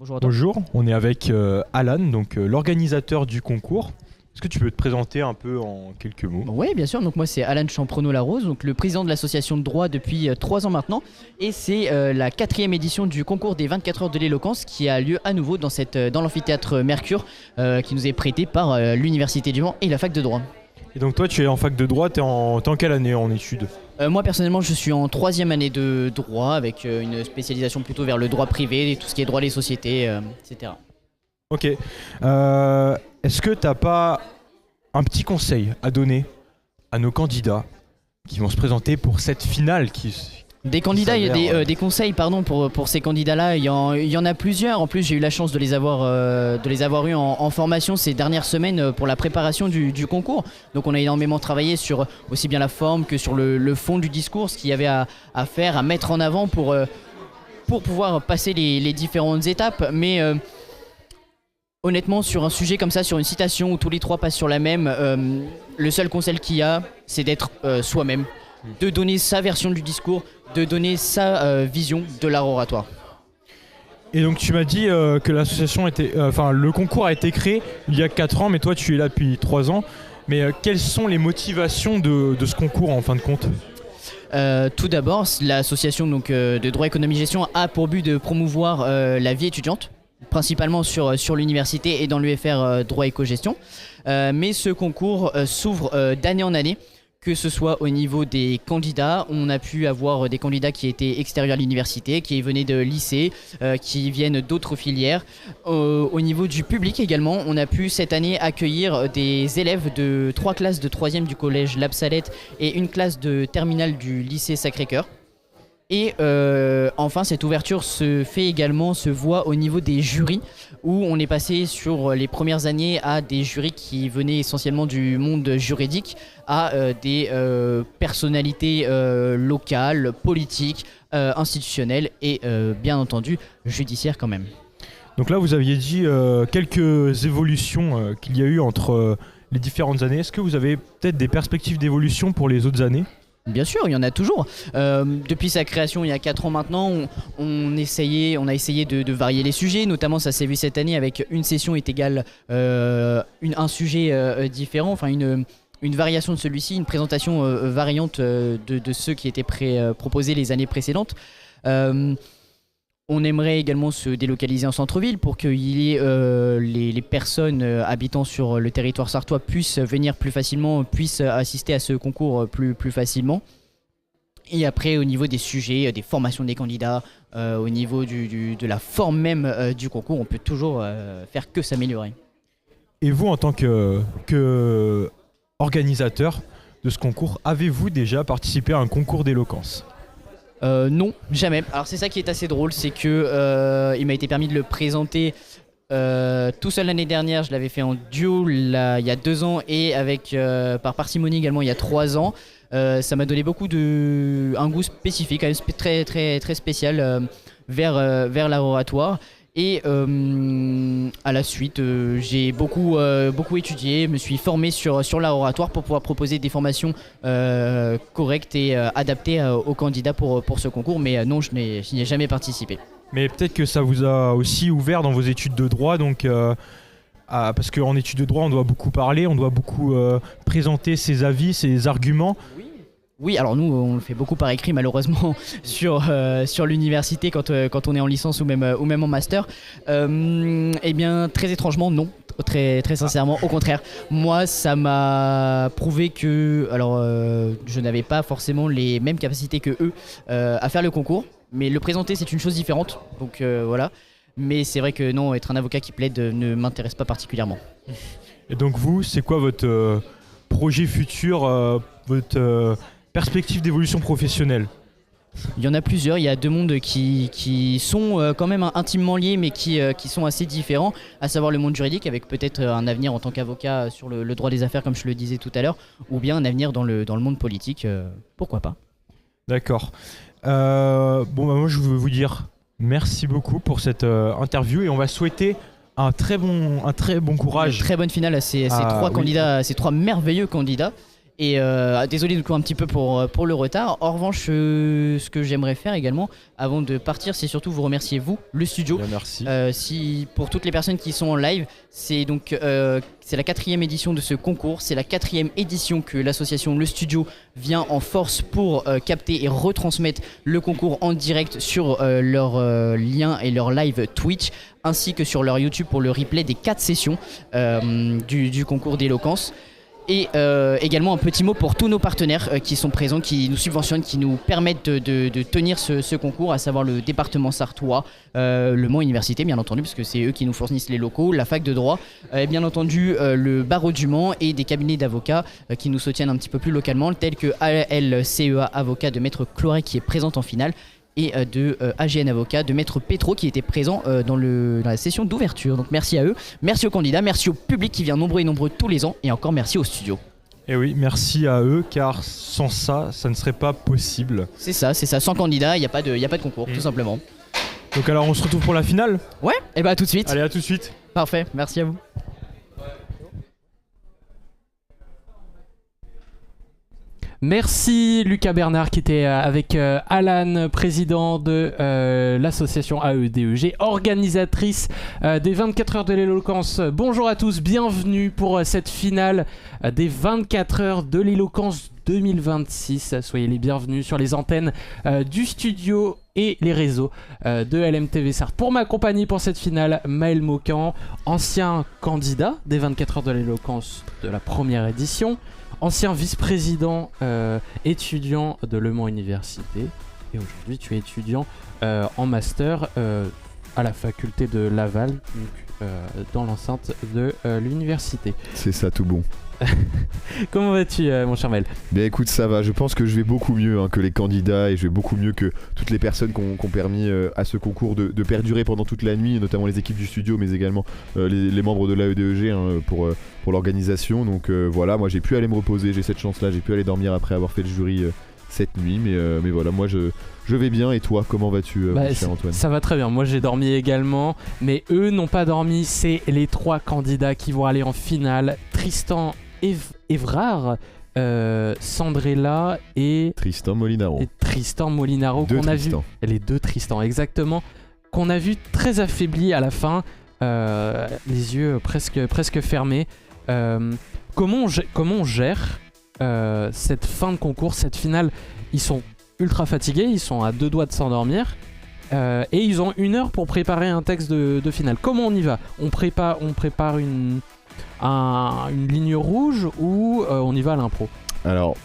Bonjour à toi. Bonjour, on est avec Alan, donc l'organisateur du concours. Est-ce que tu peux te présenter un peu en quelques mots? Oui, bien sûr. Donc moi, c'est Alan Champrono-Larose, donc le président de l'association de droit depuis 3 ans maintenant. Et c'est la 4e édition du concours des 24 heures de l'éloquence qui a lieu à nouveau dans l'amphithéâtre Mercure, qui nous est prêté par l'Université du Mans et la fac de droit. Et donc toi, tu es en fac de droit, t'es en quelle année en études? Moi, personnellement, je suis en 3e année de droit, avec une spécialisation plutôt vers le droit privé, tout ce qui est droit des sociétés, etc. Ok. Est-ce que t'as pas un petit conseil à donner à nos candidats qui vont se présenter pour cette finale Des candidats, il y a s'avère, des conseils pour ces candidats-là. Il y en a plusieurs. En plus, j'ai eu la chance de les avoir eus en formation ces dernières semaines pour la préparation du concours. Donc on a énormément travaillé sur aussi bien la forme que sur le fond du discours, ce qu'il y avait à faire, à mettre en avant pour pouvoir passer les différentes étapes. Mais honnêtement, sur un sujet comme ça, sur une citation où tous les trois passent sur la même, le seul conseil qu'il y a, c'est d'être soi-même, de donner sa version du discours, de donner sa vision de l'art oratoire. Et donc tu m'as dit que le concours a été créé il y a 4 ans, mais toi tu es là depuis 3 ans. Mais quelles sont les motivations de ce concours en fin de compte? Tout d'abord, l'association de droit économie gestion a pour but de promouvoir la vie étudiante, principalement sur l'université et dans l'UFR droit éco-gestion. Mais ce concours s'ouvre d'année en année, que ce soit au niveau des candidats. On a pu avoir des candidats qui étaient extérieurs à l'université, qui venaient de lycées, qui viennent d'autres filières. Au niveau du public également, on a pu cette année accueillir des élèves de 3 classes de 3e du collège L'Absalette et une classe de terminale du lycée Sacré-Cœur. Et enfin, cette ouverture se voit au niveau des jurys, où on est passé sur les premières années à des jurys qui venaient essentiellement du monde juridique, à des personnalités locales, politiques, institutionnelles et bien entendu judiciaires quand même. Donc là, vous aviez dit quelques évolutions qu'il y a eu entre les différentes années. Est-ce que vous avez peut-être des perspectives d'évolution pour les autres années? Bien sûr, il y en a toujours. Depuis sa création il y a 4 ans maintenant, on a essayé de varier les sujets. Notamment, ça s'est vu cette année avec une session est égale un sujet différent, enfin une variation de celui-ci, une présentation variante de ceux qui étaient proposés les années précédentes. On aimerait également se délocaliser en centre-ville pour que les personnes habitant sur le territoire sarthois puissent venir plus facilement, puissent assister à ce concours plus facilement. Et après, au niveau des sujets, des formations des candidats, au niveau de la forme même du concours, on peut toujours faire que s'améliorer. Et vous, en tant que organisateur de ce concours, avez-vous déjà participé à un concours d'éloquence? Non, jamais. Alors c'est ça qui est assez drôle, c'est que il m'a été permis de le présenter tout seul l'année dernière. Je l'avais fait en duo il y a 2 ans et avec par parcimonie également il y a 3 ans. Ça m'a donné un goût spécifique, quand même très très très spécial vers l'art oratoire. Et à la suite, j'ai beaucoup étudié, me suis formé sur l'art oratoire pour pouvoir proposer des formations correctes et adaptées aux candidats pour ce concours. Mais non, je n'y ai jamais participé. Mais peut-être que ça vous a aussi ouvert dans vos études de droit, donc parce qu'en études de droit, on doit beaucoup parler, on doit beaucoup présenter ses avis, ses arguments. Oui, alors nous, on le fait beaucoup par écrit, malheureusement, sur l'université quand on est en licence ou même en master. Eh bien, très étrangement, non. Très, très sincèrement, au contraire. Moi, ça m'a prouvé que je n'avais pas forcément les mêmes capacités que eux à faire le concours. Mais le présenter, c'est une chose différente. Donc voilà. Mais c'est vrai que non, être un avocat qui plaide ne m'intéresse pas particulièrement. Et donc vous, c'est quoi votre projet futur, votre perspective d'évolution professionnelle? Il y en a plusieurs, il y a 2 mondes qui sont quand même intimement liés mais qui sont assez différents, à savoir le monde juridique avec peut-être un avenir en tant qu'avocat sur le droit des affaires comme je le disais tout à l'heure, ou bien un avenir dans le monde politique, pourquoi pas. D'accord. Moi je veux vous dire merci beaucoup pour cette interview et on va souhaiter un très bon courage. Une très bonne finale à ces 3 candidats, ces 3 merveilleux candidats. Et désolé du coup un petit peu pour le retard. En revanche, ce que j'aimerais faire également avant de partir, c'est surtout vous remercier vous, le studio. Bien, merci. Si pour toutes les personnes qui sont en live, c'est donc c'est la 4e édition de ce concours. C'est la 4e édition que l'association Le Studio vient en force pour capter et retransmettre le concours en direct sur leur lien et leur live Twitch, ainsi que sur leur YouTube pour le replay des 4 sessions du concours d'éloquence. Et également un petit mot pour tous nos partenaires qui sont présents, qui nous subventionnent, qui nous permettent de tenir ce concours, à savoir le département sarthois, le Mans Université bien entendu, parce que c'est eux qui nous fournissent les locaux, la fac de droit, bien entendu le barreau du Mans et des cabinets d'avocats qui nous soutiennent un petit peu plus localement, tels que ALCEA Avocat de Maître Cloret qui est présente en finale, et de AGN Avocat de Maître Petro qui était présent dans la session d'ouverture. Donc merci à eux, merci aux candidats, merci au public qui vient nombreux et nombreux tous les ans, et encore merci au studio. Et oui, merci à eux, car sans ça ne serait pas possible. C'est ça, sans candidat, il n'y a pas de concours, tout simplement. Donc alors on se retrouve pour la finale ? Ouais, et bah à tout de suite. Allez, à tout de suite. Parfait, merci à vous. Merci Lucas Bernard qui était avec Alan, président de l'association AEDEG, organisatrice des 24 heures de l'éloquence. Bonjour à tous, bienvenue pour cette finale des 24 heures de l'éloquence 2026. Soyez les bienvenus sur les antennes du studio et les réseaux de LMTV Sarthe. Pour m'accompagner pour cette finale, Maël Mocan, ancien candidat des 24 heures de l'éloquence de la première édition, ancien vice-président étudiant de Le Mans Université, et aujourd'hui tu es étudiant en master à la faculté de Laval, donc, dans l'enceinte de l'université. C'est ça, tout bon. Comment vas-tu mon cher Maël ? Bien écoute, ça va, je pense que je vais beaucoup mieux que les candidats, et je vais beaucoup mieux que toutes les personnes qui ont permis à ce concours de perdurer pendant toute la nuit, notamment les équipes du studio, mais également les membres de l'AEDEG pour l'organisation. Donc voilà, moi j'ai pu aller me reposer, j'ai cette chance là, j'ai pu aller dormir après avoir fait le jury cette nuit, mais voilà, moi je vais bien. Et toi, comment vas-tu mon cher Antoine ? Ça va très bien, moi j'ai dormi également, mais eux n'ont pas dormi. C'est les 3 candidats qui vont aller en finale: Tristan Évrard, Sandrella et Tristan Molinaro. Qu'on a vu, les 2 Tristan exactement, qu'on a vu très affaiblis à la fin, les yeux presque fermés. Comment on gère cette fin de concours, cette finale? Ils sont ultra fatigués, ils sont à 2 doigts de s'endormir, et ils ont 1 heure pour préparer un texte de finale. Comment on y va? On prépare une ligne rouge ou on y va à l'impro? Alors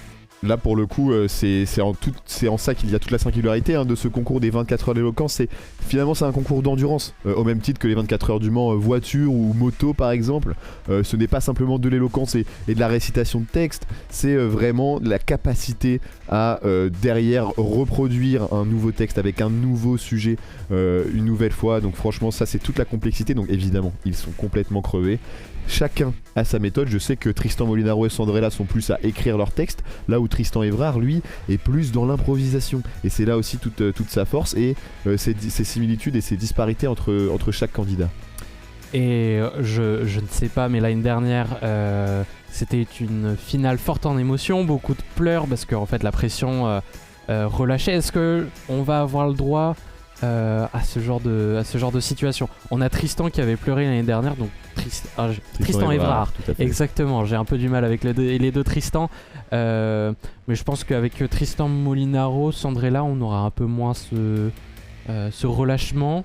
là pour le coup c'est en ça qu'il y a toute la singularité de ce concours des 24 heures d'éloquence. Finalement c'est un concours d'endurance, au même titre que les 24 heures du Mans voiture ou moto par exemple. Ce n'est pas simplement de l'éloquence et de la récitation de texte, c'est vraiment la capacité à derrière reproduire un nouveau texte avec un nouveau sujet une nouvelle fois. Donc franchement ça c'est toute la complexité. Donc évidemment ils sont complètement crevés. Chacun a sa méthode. Je sais que Tristan Molinaro et Sandrella sont plus à écrire leur texte, là où Tristan Évrard, lui, est plus dans l'improvisation. Et c'est là aussi toute sa force et ces similitudes et ces disparités entre chaque candidat. Et je ne sais pas, mais l'année dernière, c'était une finale forte en émotion, beaucoup de pleurs parce qu'en fait la pression relâchait. Est-ce qu'on va avoir le droit à ce genre de situation? On a Tristan qui avait pleuré l'année dernière, donc Tristan Évrard. Exactement, j'ai un peu du mal avec les deux Tristan, mais je pense qu'avec Tristan Molinaro, Sandrella, on aura un peu moins ce relâchement.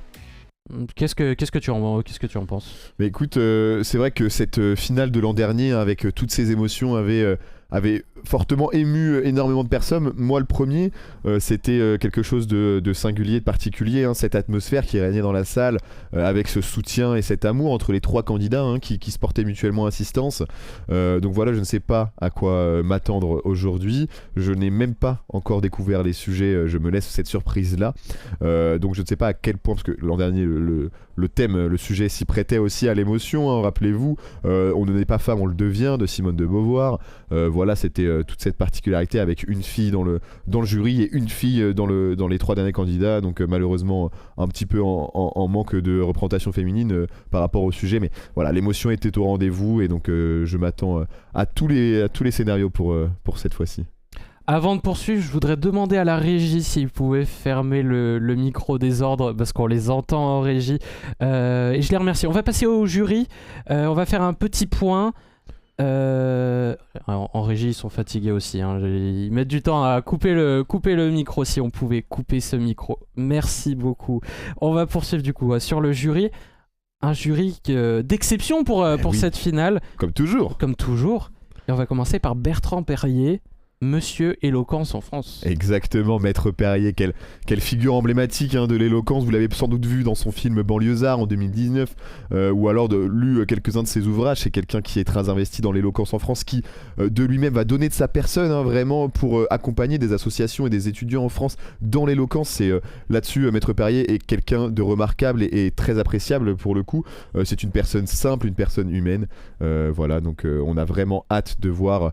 Qu'est-ce que tu en penses? Mais écoute, c'est vrai que cette finale de l'an dernier, avec toutes ces émotions, avait fortement ému énormément de personnes. Moi le premier, c'était quelque chose de singulier, de particulier, cette atmosphère qui régnait dans la salle, avec ce soutien et cet amour entre les 3 candidats qui se portaient mutuellement assistance. Donc voilà, je ne sais pas à quoi m'attendre aujourd'hui. Je n'ai même pas encore découvert les sujets, je me laisse cette surprise là. Donc je ne sais pas à quel point, parce que l'an dernier le thème, le sujet s'y prêtait aussi à l'émotion, rappelez-vous. On ne n'est pas femme, on le devient, de Simone de Beauvoir. voilà, c'était toute cette particularité avec une fille dans le jury et une fille dans les 3 derniers candidats, donc malheureusement un petit peu en manque de représentation féminine par rapport au sujet, mais voilà, l'émotion était au rendez-vous et donc je m'attends à tous les scénarios pour cette fois-ci. Avant de poursuivre, je voudrais demander à la régie s'ils pouvaient fermer le micro des ordres parce qu'on les entend en régie. Et je les remercie. On va passer au jury. On va faire un petit point. En régie, ils sont fatigués aussi. Hein. Ils mettent du temps à couper le micro. Si on pouvait couper ce micro. Merci beaucoup. On va poursuivre du coup sur le jury. Un jury d'exception pour oui. cette finale. Comme toujours. Et on va commencer par Bertrand Perrier. Monsieur Éloquence en France. Exactement, Maître Perrier, quelle figure emblématique de l'éloquence. Vous l'avez sans doute vu dans son film Banlieusard en 2019, ou alors lu quelques-uns de ses ouvrages. C'est quelqu'un qui est très investi dans l'éloquence en France, qui de lui-même va donner de sa personne vraiment pour accompagner des associations et des étudiants en France dans l'éloquence. C'est là-dessus, Maître Perrier est quelqu'un de remarquable et très appréciable pour le coup. C'est une personne simple, une personne humaine. Voilà, donc on a vraiment hâte de voir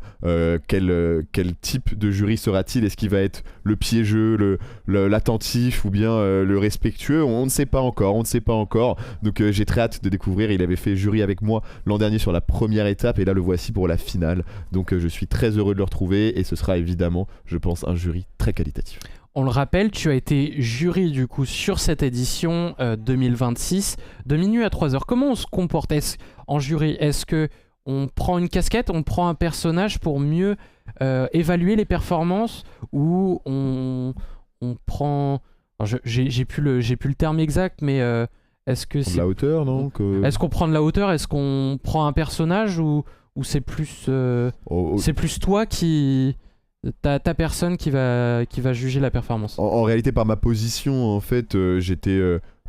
quel type de jury sera-t-il? Est-ce qu'il va être le piégeux, l'attentif ou bien le respectueux? On ne sait pas encore. Donc j'ai très hâte de découvrir. Il avait fait jury avec moi l'an dernier sur la première étape et là le voici pour la finale. Donc je suis très heureux de le retrouver et ce sera évidemment, je pense, un jury très qualitatif. On le rappelle, tu as été jury du coup sur cette édition 2026 de minuit à 3h. Comment on se comporte en jury? Est-ce que on prend une casquette, on prend un personnage pour mieux évaluer les performances ou on prend... J'ai plus le terme exact, mais est-ce que c'est... De la hauteur, non Est-ce qu'on prend de la hauteur? Est-ce qu'on prend un personnage ou c'est plus... C'est plus toi qui... Ta personne qui va juger la performance. En réalité, par ma position, en fait, j'étais...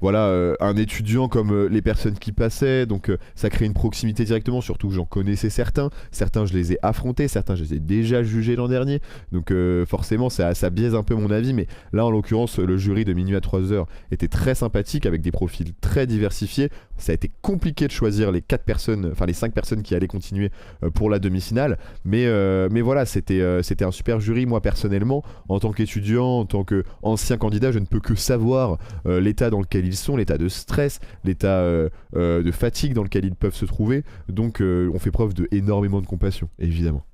un étudiant comme les personnes qui passaient, donc ça crée une proximité directement, surtout que j'en connaissais certains je les ai affrontés, certains je les ai déjà jugés l'an dernier, donc forcément ça biaise un peu mon avis, mais là en l'occurrence le jury de minuit à 3h était très sympathique avec des profils très diversifiés. Ça a été compliqué de choisir les 5 personnes qui allaient continuer pour la demi-finale, mais voilà, c'était un super jury. Moi personnellement, en tant qu'étudiant, en tant qu'ancien candidat, je ne peux que savoir l'état dans lequel ils sont, l'état de stress, l'état de fatigue dans lequel ils peuvent se trouver, donc on fait preuve de énormément de compassion, évidemment.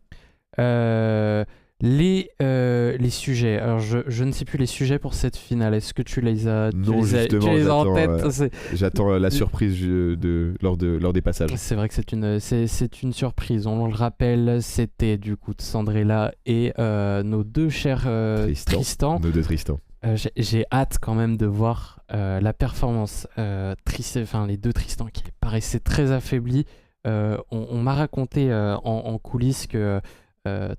Les sujets, alors je ne sais plus les sujets pour cette finale, est-ce que tu les as, justement, tu les as en tête? J'attends la surprise lors des passages. C'est vrai que c'est une surprise, on le rappelle, c'était du coup Sandrella et nos deux chers Tristan. Nos deux Tristan. J'ai hâte quand même de voir la performance les deux Tristan qui paraissaient très affaiblis. On m'a raconté en coulisses que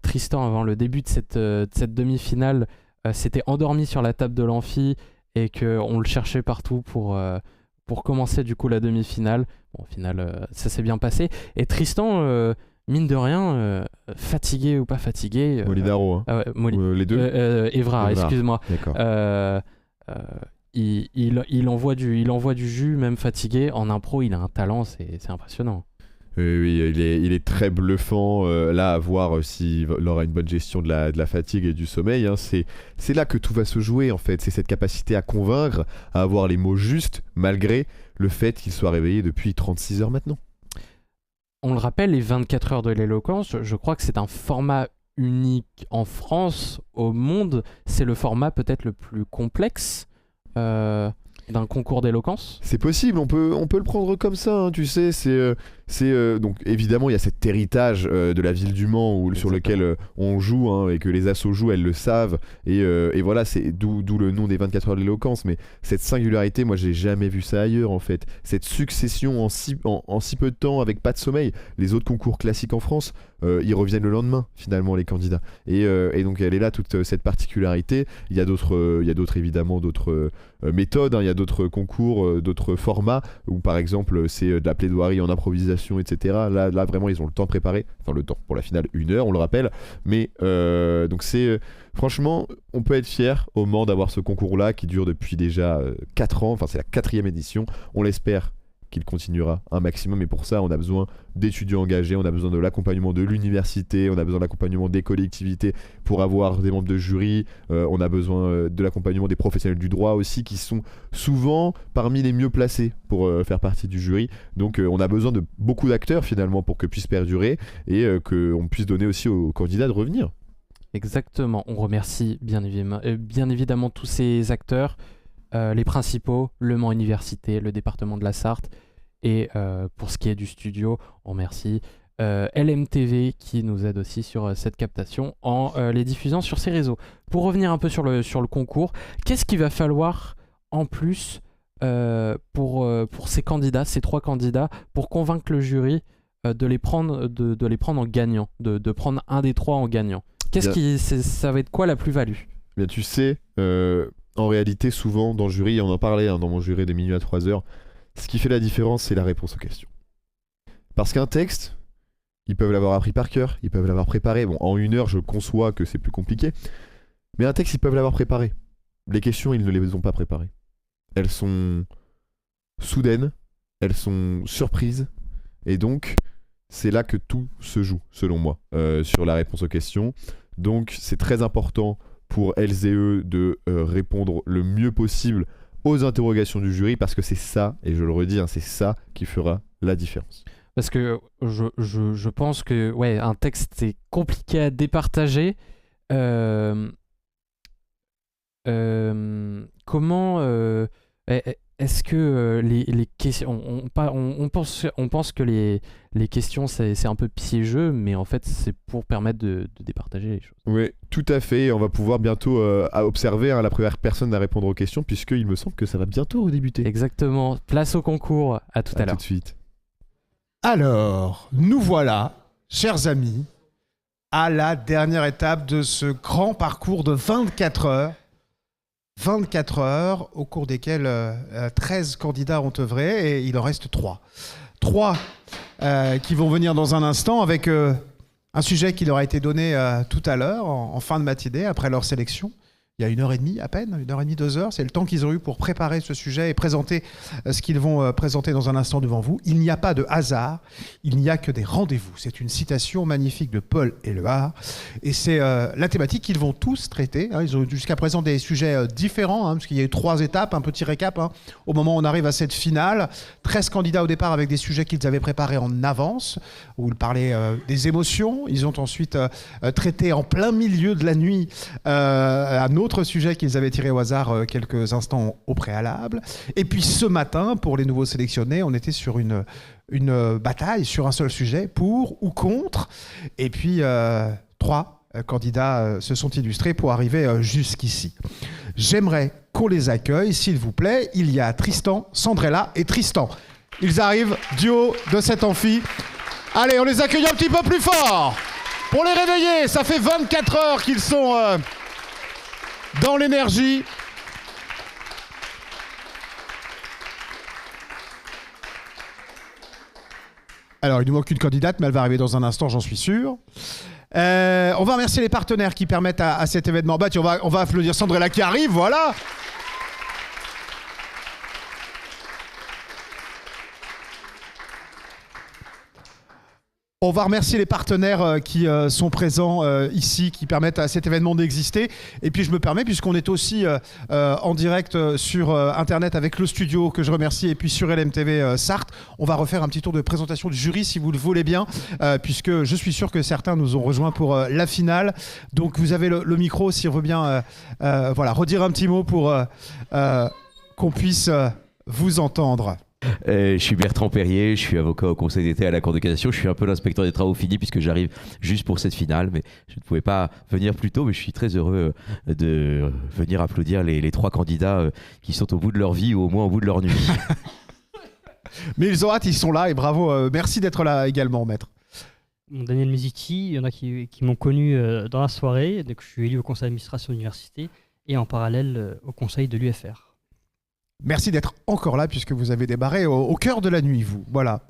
Tristan, avant le début de cette demi-finale, s'était endormi sur la table de l'amphi et qu'on le cherchait partout pour commencer du coup la demi-finale. Bon, au final, ça s'est bien passé. Et Tristan... mine de rien, fatigué ou pas fatigué... Molinaro, les deux Evra, excuse-moi. D'accord. Il envoie du jus, même fatigué. En impro, il a un talent, c'est impressionnant. Oui, il est très bluffant. Là, à voir s'il aura une bonne gestion de la fatigue et du sommeil. C'est là que tout va se jouer, en fait. C'est cette capacité à convaincre, à avoir les mots justes, malgré le fait qu'il soit réveillé depuis 36 heures maintenant. On le rappelle, les 24 heures de l'éloquence, je crois que c'est un format unique en France, au monde. C'est le format peut-être le plus complexe d'un concours d'éloquence. C'est possible, on peut le prendre comme ça, tu sais. Donc évidemment il y a cet héritage de la ville du Mans sur lequel on joue et que les assos jouent, elles le savent, et voilà, c'est d'où le nom des 24 heures de l'éloquence. Mais cette singularité, moi j'ai jamais vu ça ailleurs en fait, cette succession en si peu de temps avec pas de sommeil. Les autres concours classiques en France, ils reviennent le lendemain finalement, les candidats, et donc elle est là toute cette particularité. Il y a d'autres évidemment d'autres méthodes, il y a d'autres concours, d'autres formats où par exemple c'est de la plaidoirie en improvisation, etc. Là vraiment ils ont le temps de préparer, le temps pour la finale 1 heure, on le rappelle, mais donc c'est franchement, on peut être fier au Mans d'avoir ce concours là qui dure depuis déjà 4 ans, c'est la 4e édition, on l'espère qu'il continuera un maximum. Et pour ça, on a besoin d'étudiants engagés, on a besoin de l'accompagnement de l'université, on a besoin de l'accompagnement des collectivités pour avoir des membres de jury, on a besoin de l'accompagnement des professionnels du droit aussi, qui sont souvent parmi les mieux placés pour faire partie du jury. Donc on a besoin de beaucoup d'acteurs finalement pour que puisse perdurer et qu'on puisse donner aussi aux candidats de revenir. Exactement, on remercie bien évidemment tous ces acteurs, les principaux, le Mans Université, le département de la Sarthe, et pour ce qui est du studio, on remercie LMTV qui nous aide aussi sur cette captation en les diffusant sur ses réseaux. Pour revenir un peu sur le concours, qu'est-ce qu'il va falloir en plus pour ces candidats, ces 3 candidats, pour convaincre le jury de les prendre en gagnant, de prendre un des 3 en gagnant? Ça va être quoi la plus-value? Bien, tu sais, en réalité, souvent dans le jury, on en parlait dans mon jury de minuit à 3h, ce qui fait la différence, c'est la réponse aux questions. Parce qu'un texte, ils peuvent l'avoir appris par cœur, ils peuvent l'avoir préparé. Bon, en 1 heure, je conçois que c'est plus compliqué. Mais un texte, ils peuvent l'avoir préparé. Les questions, ils ne les ont pas préparées. Elles sont soudaines, elles sont surprises. Et donc, c'est là que tout se joue, selon moi, sur la réponse aux questions. Donc, c'est très important pour elles et eux de répondre le mieux possible aux interrogations du jury, parce que c'est ça, et je le redis, c'est ça qui fera la différence. Parce que je pense que un texte, c'est compliqué à départager. Comment est-ce que les questions, on pense que les questions c'est un peu piégeux, mais en fait c'est pour permettre de départager les choses. Oui, tout à fait. On va pouvoir bientôt observer la première personne à répondre aux questions, puisqu'il me semble que ça va bientôt redébuter. Exactement. Place au concours. À tout à l'heure. Tout de suite. Alors, nous voilà, chers amis, à la dernière étape de ce grand parcours de 24 heures. 24 heures au cours desquelles 13 candidats ont œuvré, et il en reste 3. 3 qui vont venir dans un instant avec un sujet qui leur a été donné tout à l'heure, en fin de matinée, après leur sélection. Il y a 1h30 à peine, 1h30, 2 heures. C'est le temps qu'ils ont eu pour préparer ce sujet et présenter ce qu'ils vont présenter dans un instant devant vous. Il n'y a pas de hasard, il n'y a que des rendez-vous. C'est une citation magnifique de Paul Éluard. Et c'est la thématique qu'ils vont tous traiter. Ils ont eu jusqu'à présent des sujets différents, parce qu'il y a eu 3 étapes, un petit récap. Au moment où on arrive à cette finale, 13 candidats au départ avec des sujets qu'ils avaient préparés en avance, où ils parlaient des émotions. Ils ont ensuite traité en plein milieu de la nuit un autre sujet qu'ils avaient tiré au hasard quelques instants au préalable. Et puis ce matin, pour les nouveaux sélectionnés, on était sur une bataille sur un seul sujet, pour ou contre. Et puis 3 candidats se sont illustrés pour arriver jusqu'ici. J'aimerais qu'on les accueille, s'il vous plaît. Il y a Tristan, Sandrella et Tristan. Ils arrivent du haut de cet amphi. Allez, on les accueille un petit peu plus fort pour les réveiller. Ça fait 24 heures qu'ils sont dans l'énergie. Alors, il nous manque une candidate, mais elle va arriver dans un instant, j'en suis sûr. On va remercier les partenaires qui permettent à cet événement. Tiens, on va applaudir Sandrella qui arrive, voilà. On va remercier les partenaires qui sont présents ici, qui permettent à cet événement d'exister. Et puis je me permets, puisqu'on est aussi en direct sur Internet avec le studio, que je remercie, et puis sur LMTV Sarthe, on va refaire un petit tour de présentation du jury, si vous le voulez bien, puisque je suis sûr que certains nous ont rejoints pour la finale. Donc vous avez le micro, si on veut bien redire un petit mot pour qu'on puisse vous entendre. Je suis Bertrand Perrier, je suis avocat au Conseil d'État à la Cour de cassation. Je suis un peu l'inspecteur des travaux finis puisque j'arrive juste pour cette finale, mais je ne pouvais pas venir plus tôt. Mais je suis très heureux de venir applaudir les 3 candidats qui sont au bout de leur vie ou au moins au bout de leur nuit. Mais ils ont hâte, ils sont là, et bravo. Merci d'être là également, maître. Daniel Mesiti, il y en a qui m'ont connu dans la soirée. Donc je suis élu au conseil d'administration de l'université et en parallèle au conseil de l'UFR. Merci d'être encore là, puisque vous avez démarré au cœur de la nuit, vous. Voilà.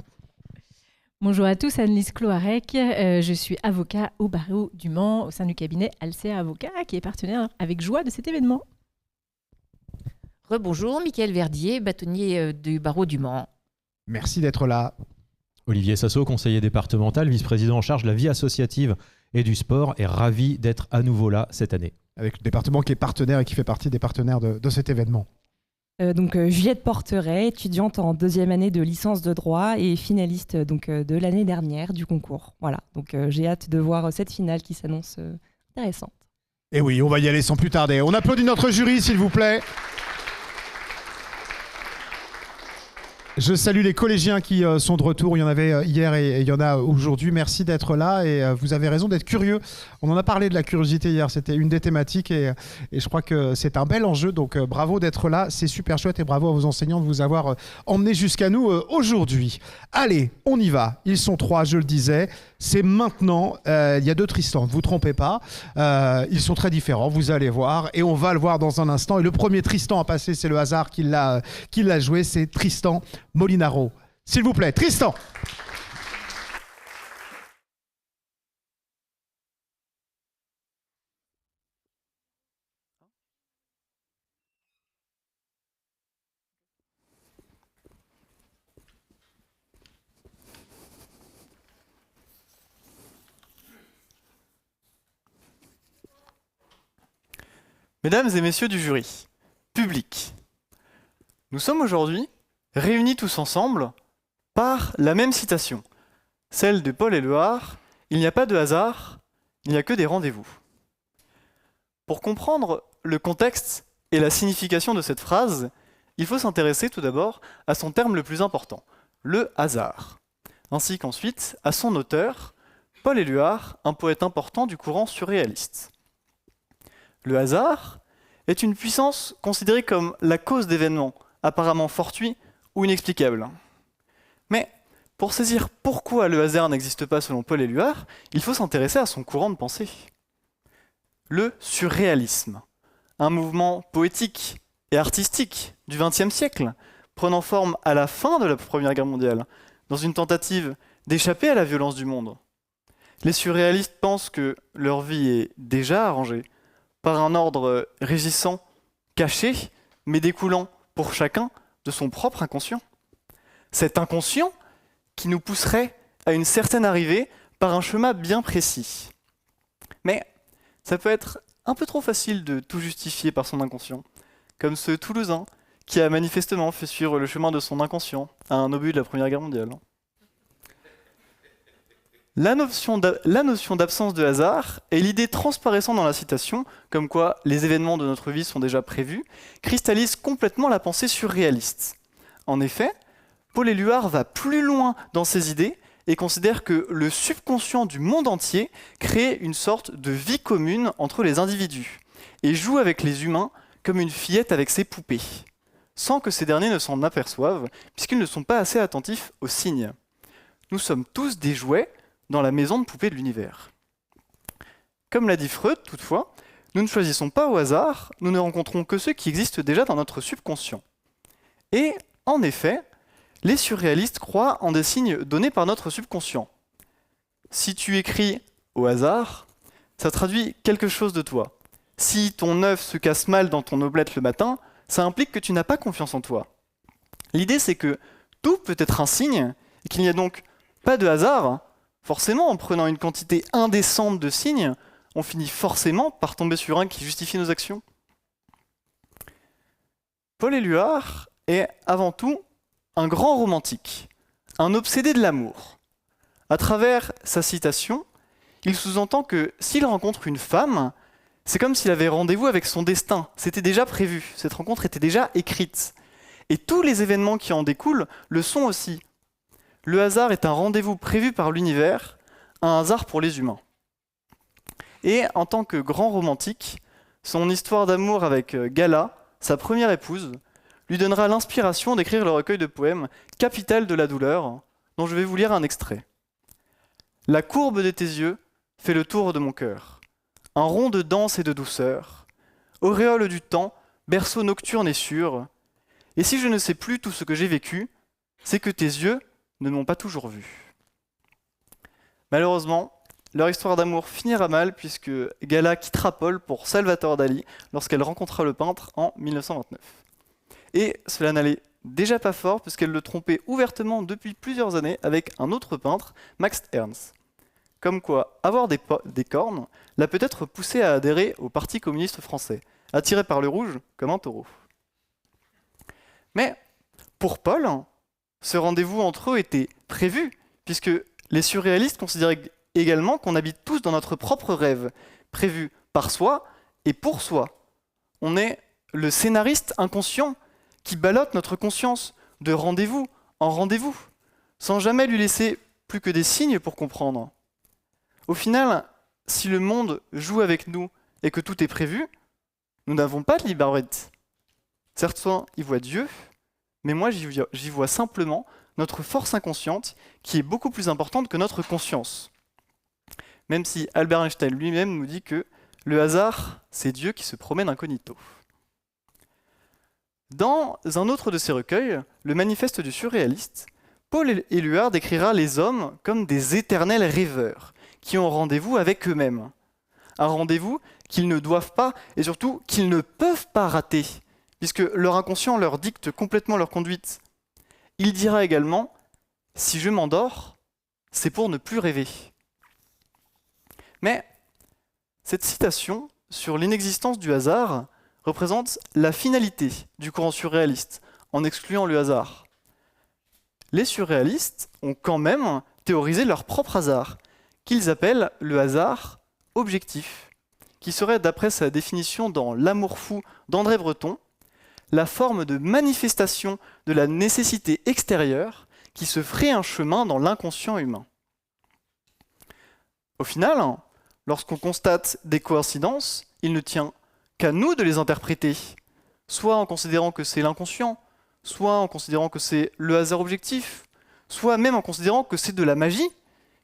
Bonjour à tous, Annelise Cloarec. Je suis avocat au barreau du Mans, au sein du cabinet Alcea Avocat, qui est partenaire avec joie de cet événement. Rebonjour, Mickaël Verdier, bâtonnier du barreau du Mans. Merci d'être là. Olivier Sasso, conseiller départemental, vice-président en charge de la vie associative et du sport, est ravi d'être à nouveau là cette année. Avec le département qui est partenaire et qui fait partie des partenaires de cet événement. Juliette Porteret, étudiante en 2e année de licence de droit et finaliste de l'année dernière du concours. Voilà, donc j'ai hâte de voir cette finale qui s'annonce intéressante. Et oui, on va y aller sans plus tarder. On applaudit notre jury, s'il vous plaît. Je salue les collégiens qui sont de retour. Il y en avait hier et il y en a aujourd'hui. Merci d'être là et vous avez raison d'être curieux. On en a parlé de la curiosité hier. C'était une des thématiques et je crois que c'est un bel enjeu. Donc bravo d'être là. C'est super chouette et bravo à vos enseignants de vous avoir emmenés jusqu'à nous aujourd'hui. Allez, on y va. Ils sont 3, je le disais. C'est maintenant. Il y a 2 Tristan. Ne vous trompez pas. Ils sont très différents. Vous allez voir. Et on va le voir dans un instant. Et le premier Tristan à passer, c'est le hasard qui l'a joué. C'est Tristan Molinaro. S'il vous plaît, Tristan. Mesdames et messieurs du jury, public, nous sommes aujourd'hui réunis tous ensemble par la même citation, celle de Paul Éluard, « Il n'y a pas de hasard, il n'y a que des rendez-vous ». Pour comprendre le contexte et la signification de cette phrase, il faut s'intéresser tout d'abord à son terme le plus important, le hasard, ainsi qu'ensuite à son auteur, Paul Éluard, un poète important du courant surréaliste. Le hasard est une puissance considérée comme la cause d'événements apparemment fortuits ou inexplicables. Mais pour saisir pourquoi le hasard n'existe pas selon Paul Éluard, il faut s'intéresser à son courant de pensée. Le surréalisme, un mouvement poétique et artistique du XXe siècle, prenant forme à la fin de la Première Guerre mondiale, dans une tentative d'échapper à la violence du monde. Les surréalistes pensent que leur vie est déjà arrangée, par un ordre régissant, caché, mais découlant pour chacun de son propre inconscient. Cet inconscient qui nous pousserait à une certaine arrivée par un chemin bien précis. Mais ça peut être un peu trop facile de tout justifier par son inconscient, comme ce Toulousain qui a manifestement fait suivre le chemin de son inconscient à un obus de la Première Guerre mondiale. La notion d'absence de hasard et l'idée transparaissant dans la citation, comme quoi les événements de notre vie sont déjà prévus, cristallisent complètement la pensée surréaliste. En effet, Paul Éluard va plus loin dans ses idées et considère que le subconscient du monde entier crée une sorte de vie commune entre les individus et joue avec les humains comme une fillette avec ses poupées, sans que ces derniers ne s'en aperçoivent, puisqu'ils ne sont pas assez attentifs aux signes. Nous sommes tous des jouets dans la maison de poupées de l'univers. Comme l'a dit Freud, toutefois, nous ne choisissons pas au hasard, nous ne rencontrons que ceux qui existent déjà dans notre subconscient. Et, en effet, les surréalistes croient en des signes donnés par notre subconscient. Si tu écris au hasard, ça traduit quelque chose de toi. Si ton œuf se casse mal dans ton omelette le matin, ça implique que tu n'as pas confiance en toi. L'idée, c'est que tout peut être un signe, et qu'il n'y a donc pas de hasard. Forcément, en prenant une quantité indécente de signes, on finit forcément par tomber sur un qui justifie nos actions. Paul Éluard est avant tout un grand romantique, un obsédé de l'amour. À travers sa citation, il sous-entend que s'il rencontre une femme, c'est comme s'il avait rendez-vous avec son destin. C'était déjà prévu, cette rencontre était déjà écrite. Et tous les événements qui en découlent le sont aussi. Le hasard est un rendez-vous prévu par l'univers, un hasard pour les humains. Et en tant que grand romantique, son histoire d'amour avec Gala, sa première épouse, lui donnera l'inspiration d'écrire le recueil de poèmes Capitale de la douleur, dont je vais vous lire un extrait. « La courbe de tes yeux fait le tour de mon cœur, un rond de danse et de douceur, auréole du temps, berceau nocturne et sûr, et si je ne sais plus tout ce que j'ai vécu, c'est que tes yeux ne m'ont pas toujours vu. » Malheureusement, leur histoire d'amour finira mal puisque Gala quittera Paul pour Salvatore Dali lorsqu'elle rencontra le peintre en 1929. Et cela n'allait déjà pas fort puisqu'elle le trompait ouvertement depuis plusieurs années avec un autre peintre, Max Ernst. Comme quoi, avoir des cornes l'a peut-être poussé à adhérer au Parti communiste français, attiré par le rouge comme un taureau. Mais pour Paul, ce rendez-vous entre eux était prévu, puisque les surréalistes considéraient également qu'on habite tous dans notre propre rêve, prévu par soi et pour soi. On est le scénariste inconscient qui ballotte notre conscience de rendez-vous en rendez-vous, sans jamais lui laisser plus que des signes pour comprendre. Au final, si le monde joue avec nous et que tout est prévu, nous n'avons pas de libre arbitre. Certains y voient Dieu, mais moi j'y vois simplement notre force inconsciente qui est beaucoup plus importante que notre conscience. Même si Albert Einstein lui-même nous dit que le hasard, c'est Dieu qui se promène incognito. Dans un autre de ses recueils, le Manifeste du surréaliste, Paul Éluard décrira les hommes comme des éternels rêveurs qui ont rendez-vous avec eux-mêmes. Un rendez-vous qu'ils ne doivent pas et surtout qu'ils ne peuvent pas rater, puisque leur inconscient leur dicte complètement leur conduite. Il dira également « Si je m'endors, c'est pour ne plus rêver ». Mais cette citation sur l'inexistence du hasard représente la finalité du courant surréaliste, en excluant le hasard. Les surréalistes ont quand même théorisé leur propre hasard, qu'ils appellent le hasard objectif, qui serait, d'après sa définition dans L'Amour fou d'André Breton, la forme de manifestation de la nécessité extérieure qui se ferait un chemin dans l'inconscient humain. Au final, lorsqu'on constate des coïncidences, il ne tient qu'à nous de les interpréter, soit en considérant que c'est l'inconscient, soit en considérant que c'est le hasard objectif, soit même en considérant que c'est de la magie,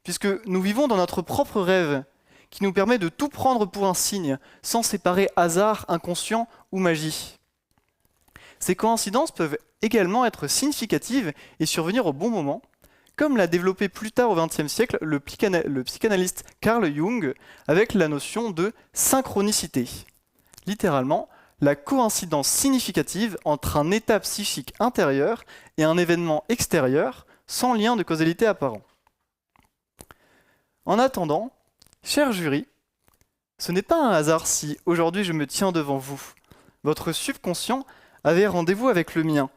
puisque nous vivons dans notre propre rêve, qui nous permet de tout prendre pour un signe, sans séparer hasard, inconscient ou magie. Ces coïncidences peuvent également être significatives et survenir au bon moment, comme l'a développé plus tard au XXe siècle le psychanalyste Carl Jung avec la notion de synchronicité. Littéralement, la coïncidence significative entre un état psychique intérieur et un événement extérieur sans lien de causalité apparent. En attendant, cher jury, ce n'est pas un hasard si aujourd'hui je me tiens devant vous. Votre subconscient avait rendez-vous avec le mien,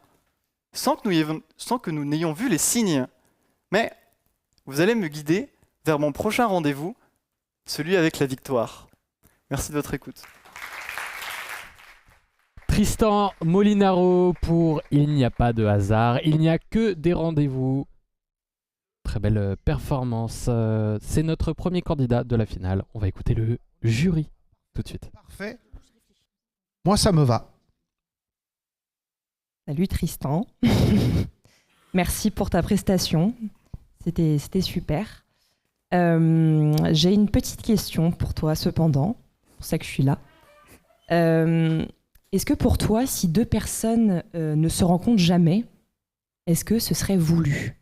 sans que nous n'ayons vu les signes. Mais vous allez me guider vers mon prochain rendez-vous, celui avec la victoire. Merci de votre écoute. Tristan Molinaro pour Il n'y a pas de hasard, il n'y a que des rendez-vous. Très belle performance. C'est notre premier candidat de la finale. On va écouter le jury tout de suite. Parfait. Moi, ça me va. Salut Tristan. Merci pour ta prestation. C'était super. J'ai une petite question pour toi cependant. C'est pour ça que je suis là. Est-ce que pour toi, si deux personnes ne se rencontrent jamais, est-ce que ce serait voulu ?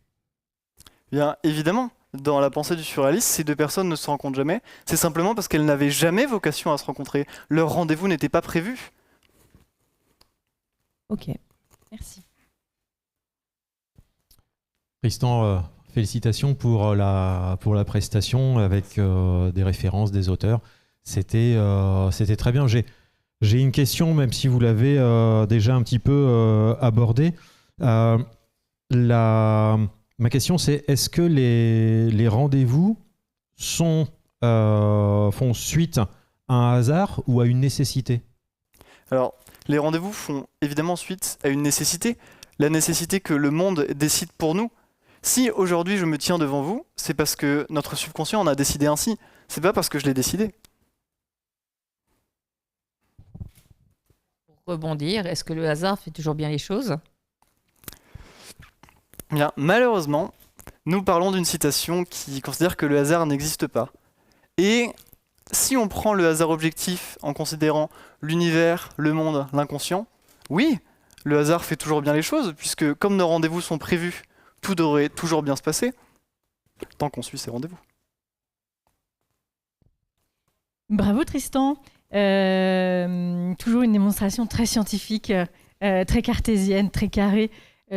Bien évidemment, dans la pensée du surréaliste, ces deux personnes ne se rencontrent jamais. C'est simplement parce qu'elles n'avaient jamais vocation à se rencontrer. Leur rendez-vous n'était pas prévu. Ok, merci. Tristan, félicitations pour la prestation avec des références des auteurs. C'était très bien. J'ai une question, même si vous l'avez déjà un petit peu abordée. Ma question, c'est est-ce que les rendez-vous font suite à un hasard ou à une nécessité ? Alors, les rendez-vous font évidemment suite à une nécessité, la nécessité que le monde décide pour nous. Si aujourd'hui je me tiens devant vous, c'est parce que notre subconscient en a décidé ainsi. C'est pas parce que je l'ai décidé. Pour rebondir, est-ce que le hasard fait toujours bien les choses ? Bien, malheureusement, nous parlons d'une citation qui considère que le hasard n'existe pas. Et si on prend le hasard objectif en considérant l'univers, le monde, l'inconscient, oui, le hasard fait toujours bien les choses, puisque comme nos rendez-vous sont prévus, tout devrait toujours bien se passer, tant qu'on suit ces rendez-vous. Bravo Tristan. Toujours une démonstration très scientifique, très cartésienne, très carrée.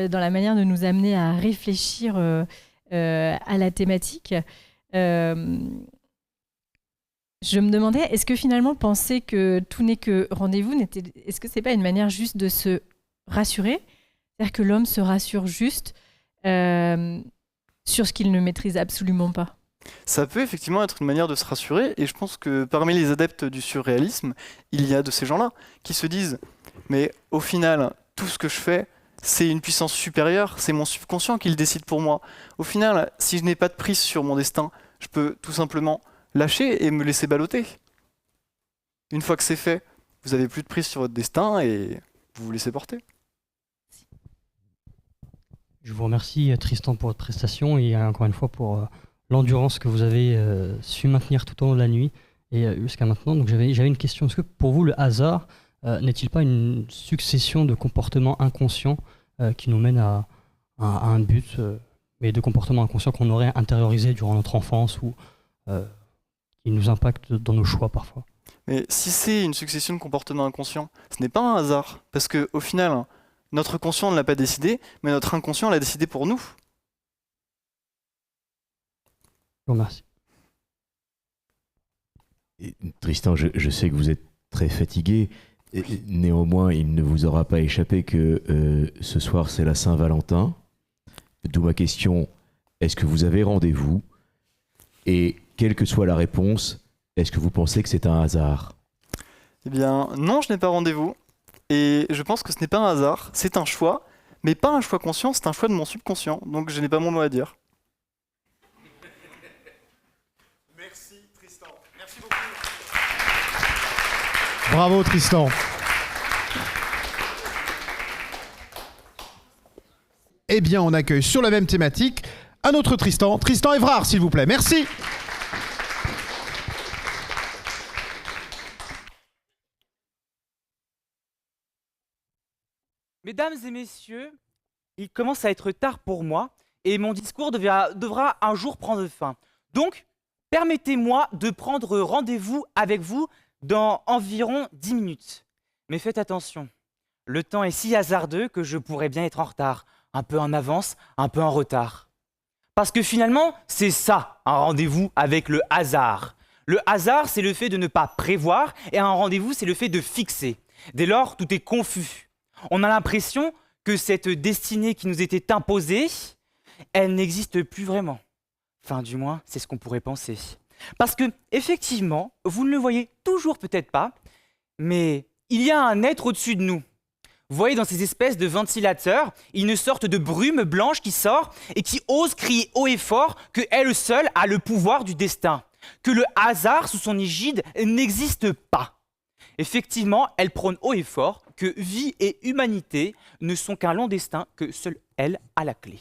dans la manière de nous amener à réfléchir à la thématique. Je me demandais, est-ce que finalement penser que tout n'est que rendez-vous, est-ce que c'est pas une manière juste de se rassurer? C'est-à-dire que l'homme se rassure juste sur ce qu'il ne maîtrise absolument pas. Ça peut effectivement être une manière de se rassurer, et je pense que parmi les adeptes du surréalisme, il y a de ces gens-là qui se disent « mais au final, tout ce que je fais, c'est une puissance supérieure, c'est mon subconscient qui le décide pour moi. Au final, si je n'ai pas de prise sur mon destin, je peux tout simplement lâcher et me laisser balloter. Une fois que c'est fait, vous n'avez plus de prise sur votre destin et vous vous laissez porter. » Je vous remercie Tristan pour votre prestation et encore une fois pour l'endurance que vous avez su maintenir tout au long de la nuit et jusqu'à maintenant. Donc j'avais une question. Est-ce que pour vous le hasard n'est-il pas une succession de comportements inconscients qui nous mènent à un but, mais de comportements inconscients qu'on aurait intériorisés durant notre enfance ou qui nous impactent dans nos choix parfois? Mais si c'est une succession de comportements inconscients, ce n'est pas un hasard, parce qu'au final, notre conscient ne l'a pas décidé, mais notre inconscient l'a décidé pour nous. Je vous remercie. Et, Tristan, je sais que vous êtes très fatigué. Néanmoins, il ne vous aura pas échappé que ce soir, c'est la Saint-Valentin. D'où ma question, est-ce que vous avez rendez-vous? Et quelle que soit la réponse, est-ce que vous pensez que c'est un hasard? Eh bien, non, je n'ai pas rendez-vous. Et je pense que ce n'est pas un hasard, c'est un choix. Mais pas un choix conscient, c'est un choix de mon subconscient. Donc je n'ai pas mon mot à dire. Merci Tristan. Merci beaucoup. Bravo Tristan. Eh bien, on accueille sur la même thématique un autre Tristan, Tristan Évrard, s'il vous plaît. Merci. Mesdames et messieurs, il commence à être tard pour moi et mon discours devra un jour prendre fin. Donc, permettez-moi de prendre rendez-vous avec vous dans environ 10 minutes. Mais faites attention, le temps est si hasardeux que je pourrais bien être en retard, un peu en avance, un peu en retard. Parce que finalement, c'est ça, un rendez-vous avec le hasard. Le hasard, c'est le fait de ne pas prévoir et un rendez-vous, c'est le fait de fixer. Dès lors, tout est confus. On a l'impression que cette destinée qui nous était imposée, elle n'existe plus vraiment. Enfin, du moins, c'est ce qu'on pourrait penser. Parce que, effectivement, vous ne le voyez toujours peut-être pas, mais il y a un être au-dessus de nous. Vous voyez dans ces espèces de ventilateurs, une sorte de brume blanche qui sort et qui ose crier haut et fort qu'elle seule a le pouvoir du destin, que le hasard sous son égide n'existe pas. Effectivement, elle prône haut et fort que vie et humanité ne sont qu'un long destin que seule elle a la clé.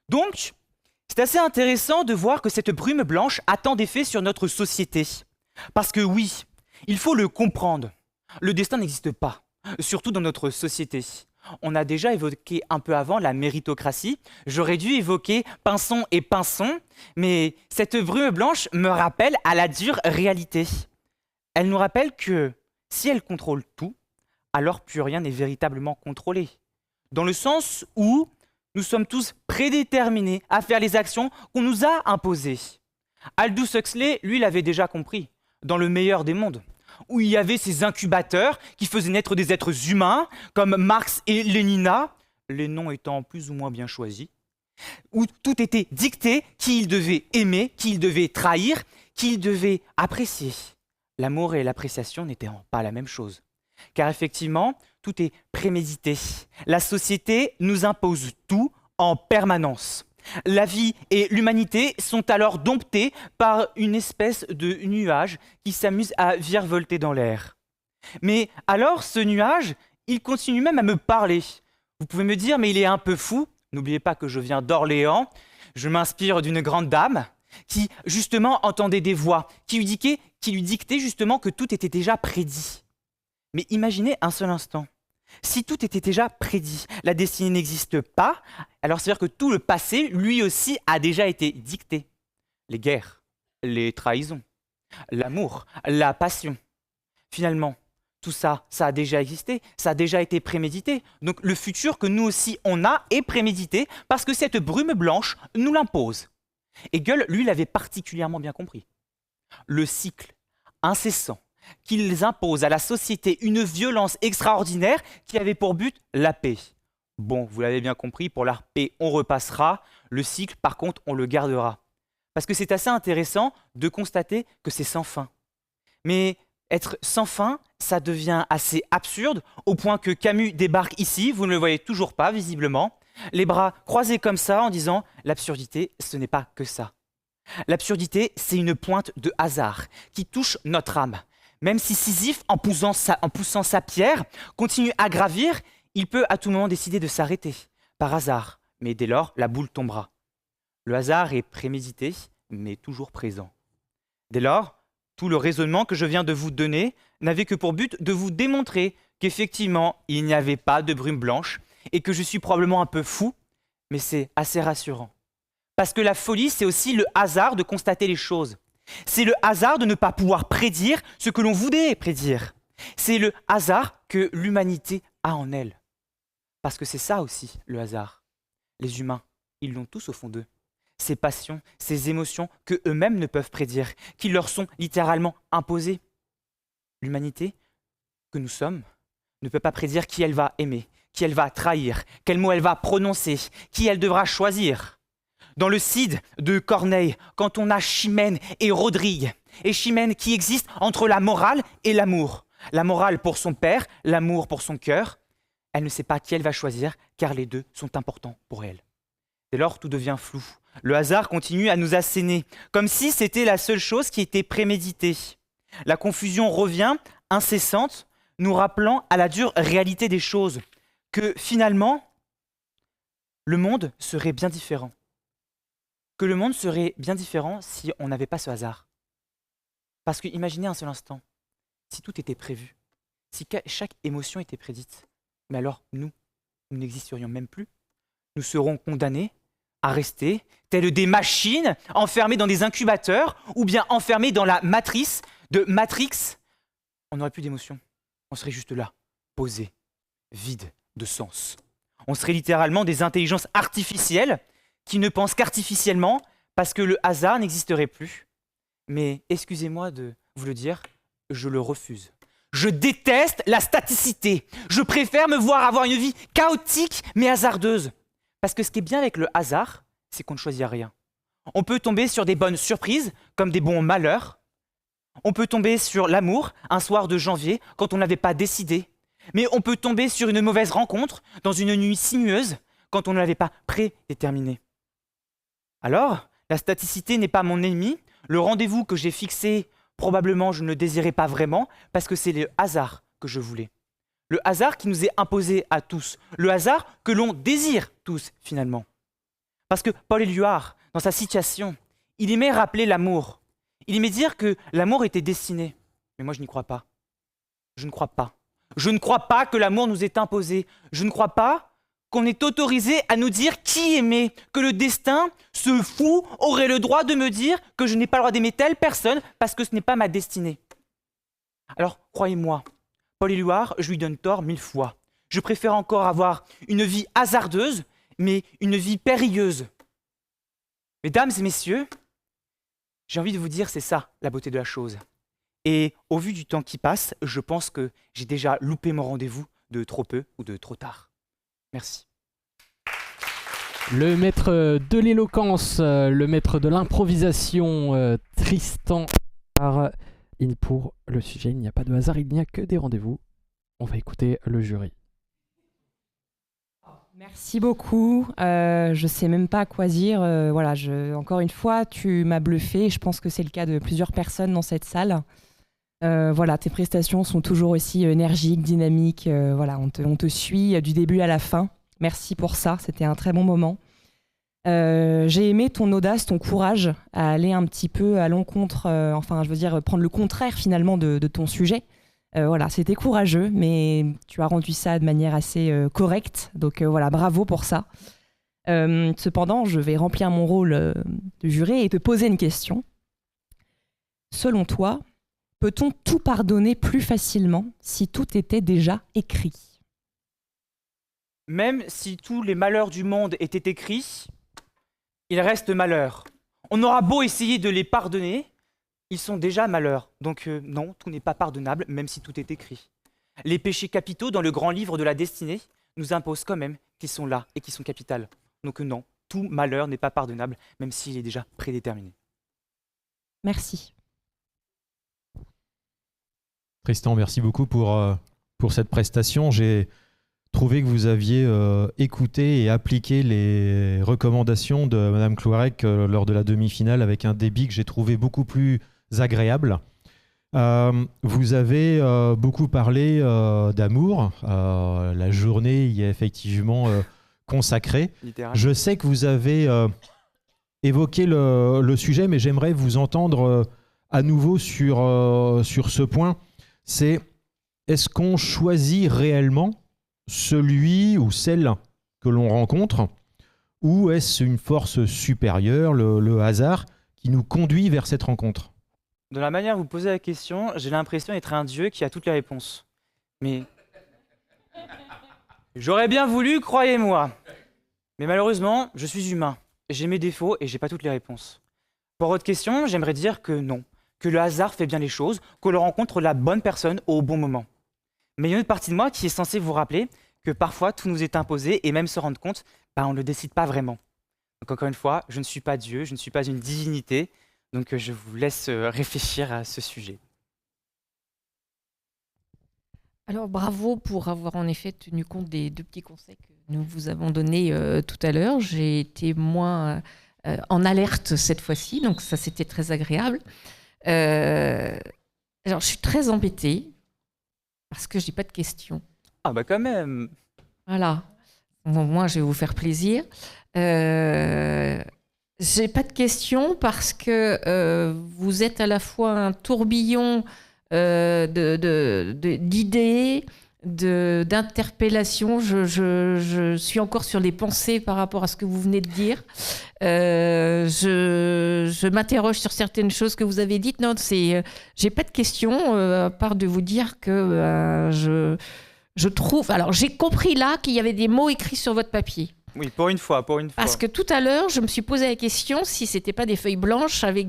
Donc, c'est assez intéressant de voir que cette brume blanche a tant d'effets sur notre société. Parce que oui, il faut le comprendre, le destin n'existe pas, surtout dans notre société. On a déjà évoqué un peu avant la méritocratie, j'aurais dû évoquer Pinson et Pinson, mais cette brume blanche me rappelle à la dure réalité. Elle nous rappelle que si elle contrôle tout, alors plus rien n'est véritablement contrôlé. Dans le sens où nous sommes tous prédéterminés à faire les actions qu'on nous a imposées. Aldous Huxley, lui, l'avait déjà compris, dans le meilleur des mondes, où il y avait ces incubateurs qui faisaient naître des êtres humains, comme Marx et Lénina, les noms étant plus ou moins bien choisis, où tout était dicté, qui il devait aimer, qui il devait trahir, qui il devait apprécier. L'amour et l'appréciation n'étaient pas la même chose. Car effectivement, tout est prémédité. La société nous impose tout en permanence. La vie et l'humanité sont alors domptées par une espèce de nuage qui s'amuse à virevolter dans l'air. Mais alors, ce nuage, il continue même à me parler. Vous pouvez me dire, mais il est un peu fou. N'oubliez pas que je viens d'Orléans. Je m'inspire d'une grande dame qui, justement, entendait des voix, qui lui dictaient justement que tout était déjà prédit. Mais imaginez un seul instant. Si tout était déjà prédit, la destinée n'existe pas, alors c'est-à-dire que tout le passé, lui aussi, a déjà été dicté. Les guerres, les trahisons, l'amour, la passion. Finalement, Tout ça, ça a déjà existé, ça a déjà été prémédité. Donc le futur que nous aussi on a est prémédité parce que cette brume blanche nous l'impose. Hegel, lui, l'avait particulièrement bien compris. Le cycle incessant qu'ils imposent à la société, une violence extraordinaire qui avait pour but la paix. Bon, vous l'avez bien compris, pour la paix, on repassera. Le cycle, par contre, on le gardera. Parce que c'est assez intéressant de constater que c'est sans fin. Mais être sans fin, ça devient assez absurde, au point que Camus débarque ici, vous ne le voyez toujours pas, visiblement, les bras croisés comme ça, en disant « l'absurdité, ce n'est pas que ça ». L'absurdité, c'est une pointe de hasard qui touche notre âme. Même si Sisyphe, en poussant sa pierre, continue à gravir, il peut à tout moment décider de s'arrêter, par hasard. Mais dès lors, la boule tombera. Le hasard est prémédité, mais toujours présent. Dès lors, tout le raisonnement que je viens de vous donner n'avait que pour but de vous démontrer qu'effectivement, il n'y avait pas de brume blanche et que je suis probablement un peu fou, mais c'est assez rassurant. Parce que la folie, c'est aussi le hasard de constater les choses. C'est le hasard de ne pas pouvoir prédire ce que l'on voudrait prédire. C'est le hasard que l'humanité a en elle. Parce que c'est ça aussi, le hasard. Les humains, ils l'ont tous au fond d'eux. Ces passions, ces émotions que eux-mêmes ne peuvent prédire, qui leur sont littéralement imposées. L'humanité que nous sommes ne peut pas prédire qui elle va aimer, qui elle va trahir, quel mot elle va prononcer, qui elle devra choisir. Dans le Cid de Corneille, quand on a Chimène et Rodrigue, et Chimène qui existe entre la morale et l'amour. La morale pour son père, l'amour pour son cœur. Elle ne sait pas qui elle va choisir, car les deux sont importants pour elle. Dès lors, tout devient flou. Le hasard continue à nous asséner, comme si c'était la seule chose qui était préméditée. La confusion revient, incessante, nous rappelant à la dure réalité des choses, que finalement, le monde serait bien différent. Que le monde serait bien différent si on n'avait pas ce hasard. Parce que imaginez un seul instant, si tout était prévu, si chaque émotion était prédite, mais alors nous n'existerions même plus. Nous serons condamnés à rester tels des machines enfermées dans des incubateurs ou bien enfermées dans la matrice de Matrix. On n'aurait plus d'émotion. On serait juste là, posé, vide de sens. On serait littéralement des intelligences artificielles qui ne pensent qu'artificiellement parce que le hasard n'existerait plus. Mais excusez-moi de vous le dire, je le refuse. Je déteste la staticité. Je préfère me voir avoir une vie chaotique mais hasardeuse. Parce que ce qui est bien avec le hasard, c'est qu'on ne choisit rien. On peut tomber sur des bonnes surprises, comme des bons malheurs. On peut tomber sur l'amour, un soir de janvier, quand on n'avait pas décidé. Mais on peut tomber sur une mauvaise rencontre, dans une nuit sinueuse, quand on ne l'avait pas prédéterminé. Alors, la staticité n'est pas mon ennemi. Le rendez-vous que j'ai fixé, probablement je ne le désirais pas vraiment, parce que c'est le hasard que je voulais. Le hasard qui nous est imposé à tous. Le hasard que l'on désire tous, finalement. Parce que Paul Éluard, dans sa citation, il aimait rappeler l'amour. Il aimait dire que l'amour était destiné. Mais moi, je n'y crois pas. Je ne crois pas. Je ne crois pas que l'amour nous est imposé. Je ne crois pas qu'on est autorisé à nous dire qui aimer. Que le destin, ce fou, aurait le droit de me dire que je n'ai pas le droit d'aimer telle personne parce que ce n'est pas ma destinée. Alors, croyez-moi, Paul Éluard, je lui donne tort 1000 fois. Je préfère encore avoir une vie hasardeuse, mais une vie périlleuse. Mesdames et messieurs, j'ai envie de vous dire, c'est ça la beauté de la chose. Et au vu du temps qui passe, je pense que j'ai déjà loupé mon rendez-vous de trop peu ou de trop tard. Merci. Le maître de l'éloquence, le maître de l'improvisation, Tristan. Pour le sujet, il n'y a pas de hasard, il n'y a que des rendez-vous. On va écouter le jury. Merci beaucoup. Je sais même pas quoi dire. Voilà, encore une fois, tu m'as bluffé. Je pense que c'est le cas de plusieurs personnes dans cette salle. Voilà, tes prestations sont toujours aussi énergiques, dynamiques. Voilà, on te suit du début à la fin. Merci pour ça. C'était un très bon moment. J'ai aimé ton audace, ton courage à aller un petit peu à l'encontre, prendre le contraire finalement de ton sujet. Voilà, c'était courageux, mais tu as rendu ça de manière assez correcte. Donc voilà, bravo pour ça. Cependant, je vais remplir mon rôle de juré et te poser une question. Selon toi, Peut-on tout pardonner plus facilement si tout était déjà écrit? Même si tous les malheurs du monde étaient écrits, il reste malheur. On aura beau essayer de les pardonner, ils sont déjà malheurs. Donc non, tout n'est pas pardonnable, même si tout est écrit. Les péchés capitaux dans le grand livre de la destinée nous imposent quand même qu'ils sont là et qu'ils sont capitaux. Donc non, tout malheur n'est pas pardonnable, même s'il est déjà prédéterminé. Merci. Tristan, merci beaucoup pour cette prestation. J'ai trouvé que vous aviez écouté et appliqué les recommandations de Madame Cloarec lors de la demi-finale avec un débit que j'ai trouvé beaucoup plus agréable. Vous avez beaucoup parlé d'amour. La journée y est effectivement consacrée. Je sais que vous avez évoqué le sujet, mais j'aimerais vous entendre à nouveau sur ce point. C'est, est-ce qu'on choisit réellement celui ou celle que l'on rencontre, ou est-ce une force supérieure, le hasard, qui nous conduit vers cette rencontre? De la manière où vous posez la question, j'ai l'impression d'être un dieu qui a toutes les réponses. Mais j'aurais bien voulu, croyez-moi. Mais malheureusement, je suis humain. J'ai mes défauts et j'ai pas toutes les réponses. Pour votre question, j'aimerais dire que non, que le hasard fait bien les choses, que l'on rencontre la bonne personne au bon moment. Mais il y a une autre partie de moi qui est censée vous rappeler que parfois tout nous est imposé et même se rendre compte, on ne le décide pas vraiment. Donc encore une fois, je ne suis pas Dieu, je ne suis pas une divinité. Donc je vous laisse réfléchir à ce sujet. Alors bravo pour avoir en effet tenu compte des 2 petits conseils que nous vous avons donnés tout à l'heure. J'ai été moins en alerte cette fois-ci, donc ça c'était très agréable. Alors je suis très embêtée parce que je n'ai pas de questions. Ah bah quand même. Voilà. Bon, moi je vais vous faire plaisir. J'ai pas de questions parce que vous êtes à la fois un tourbillon d'idées, d'interpellations. Je suis encore sur les pensées par rapport à ce que vous venez de dire. Je m'interroge sur certaines choses que vous avez dites. Non, j'ai pas de questions à part de vous dire que je trouve. Alors j'ai compris là qu'il y avait des mots écrits sur votre papier. Oui, pour une fois. Parce que tout à l'heure, je me suis posé la question si c'était pas des feuilles blanches avec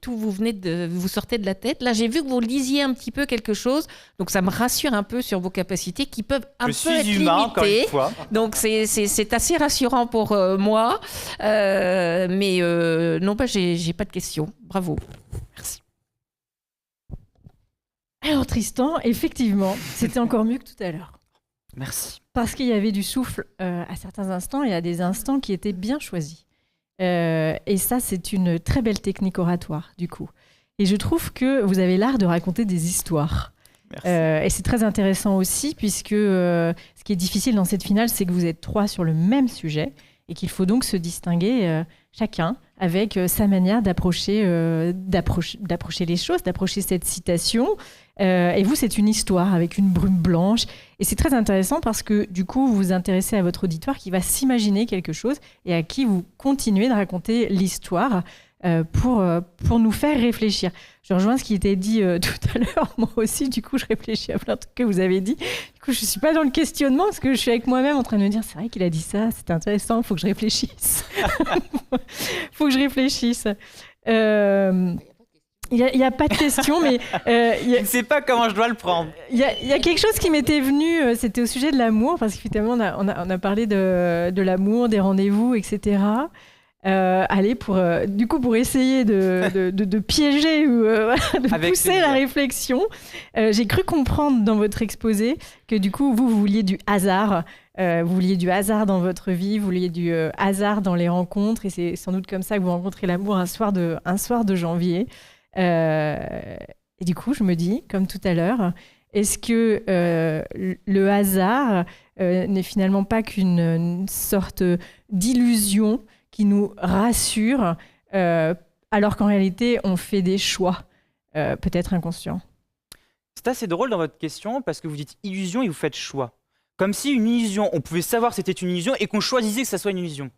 tout vous sortez de la tête. Là, j'ai vu que vous lisiez un petit peu quelque chose, donc ça me rassure un peu sur vos capacités qui peuvent un peu être humain, encore limitées. une fois. Donc c'est assez rassurant pour moi. Mais non, j'ai pas de questions. Bravo. Merci. Alors Tristan, effectivement, c'était encore mieux que tout à l'heure. Merci. Parce qu'il y avait du souffle à certains instants et à des instants qui étaient bien choisis. Et ça, c'est une très belle technique oratoire, du coup. Et je trouve que vous avez l'art de raconter des histoires. Et c'est très intéressant aussi, puisque ce qui est difficile dans cette finale, c'est que vous êtes 3 sur le même sujet et qu'il faut donc se distinguer chacun avec sa manière d'approcher les choses, d'approcher cette citation. Et vous, c'est une histoire avec une brume blanche. Et c'est très intéressant parce que du coup, vous vous intéressez à votre auditoire qui va s'imaginer quelque chose et à qui vous continuez de raconter l'histoire pour nous faire réfléchir. Je rejoins ce qui était dit tout à l'heure. Moi aussi, du coup, je réfléchis à plein de trucs que vous avez dit. Du coup, je ne suis pas dans le questionnement parce que je suis avec moi-même en train de me dire c'est vrai qu'il a dit ça, c'est intéressant, il faut que je réfléchisse. Faut que je réfléchisse. Il n'y a pas de question, mais... Je ne sais pas comment je dois le prendre. Il y a quelque chose qui m'était venu, c'était au sujet de l'amour, parce qu'effectivement, on a parlé de l'amour, des rendez-vous, etc. Allez, pour essayer de piéger ou de pousser la réflexion, j'ai cru comprendre dans votre exposé que du coup, vous vouliez du hasard. Vous vouliez du hasard dans votre vie, vous vouliez du hasard dans les rencontres, et c'est sans doute comme ça que vous rencontrez l'amour un soir de janvier. Et du coup, je me dis, comme tout à l'heure, est-ce que le hasard n'est finalement pas qu'une sorte d'illusion qui nous rassure, alors qu'en réalité, on fait des choix, peut-être inconscients? C'est assez drôle dans votre question, parce que vous dites illusion et vous faites choix. Comme si une illusion, on pouvait savoir que c'était une illusion et qu'on choisissait que ça soit une illusion.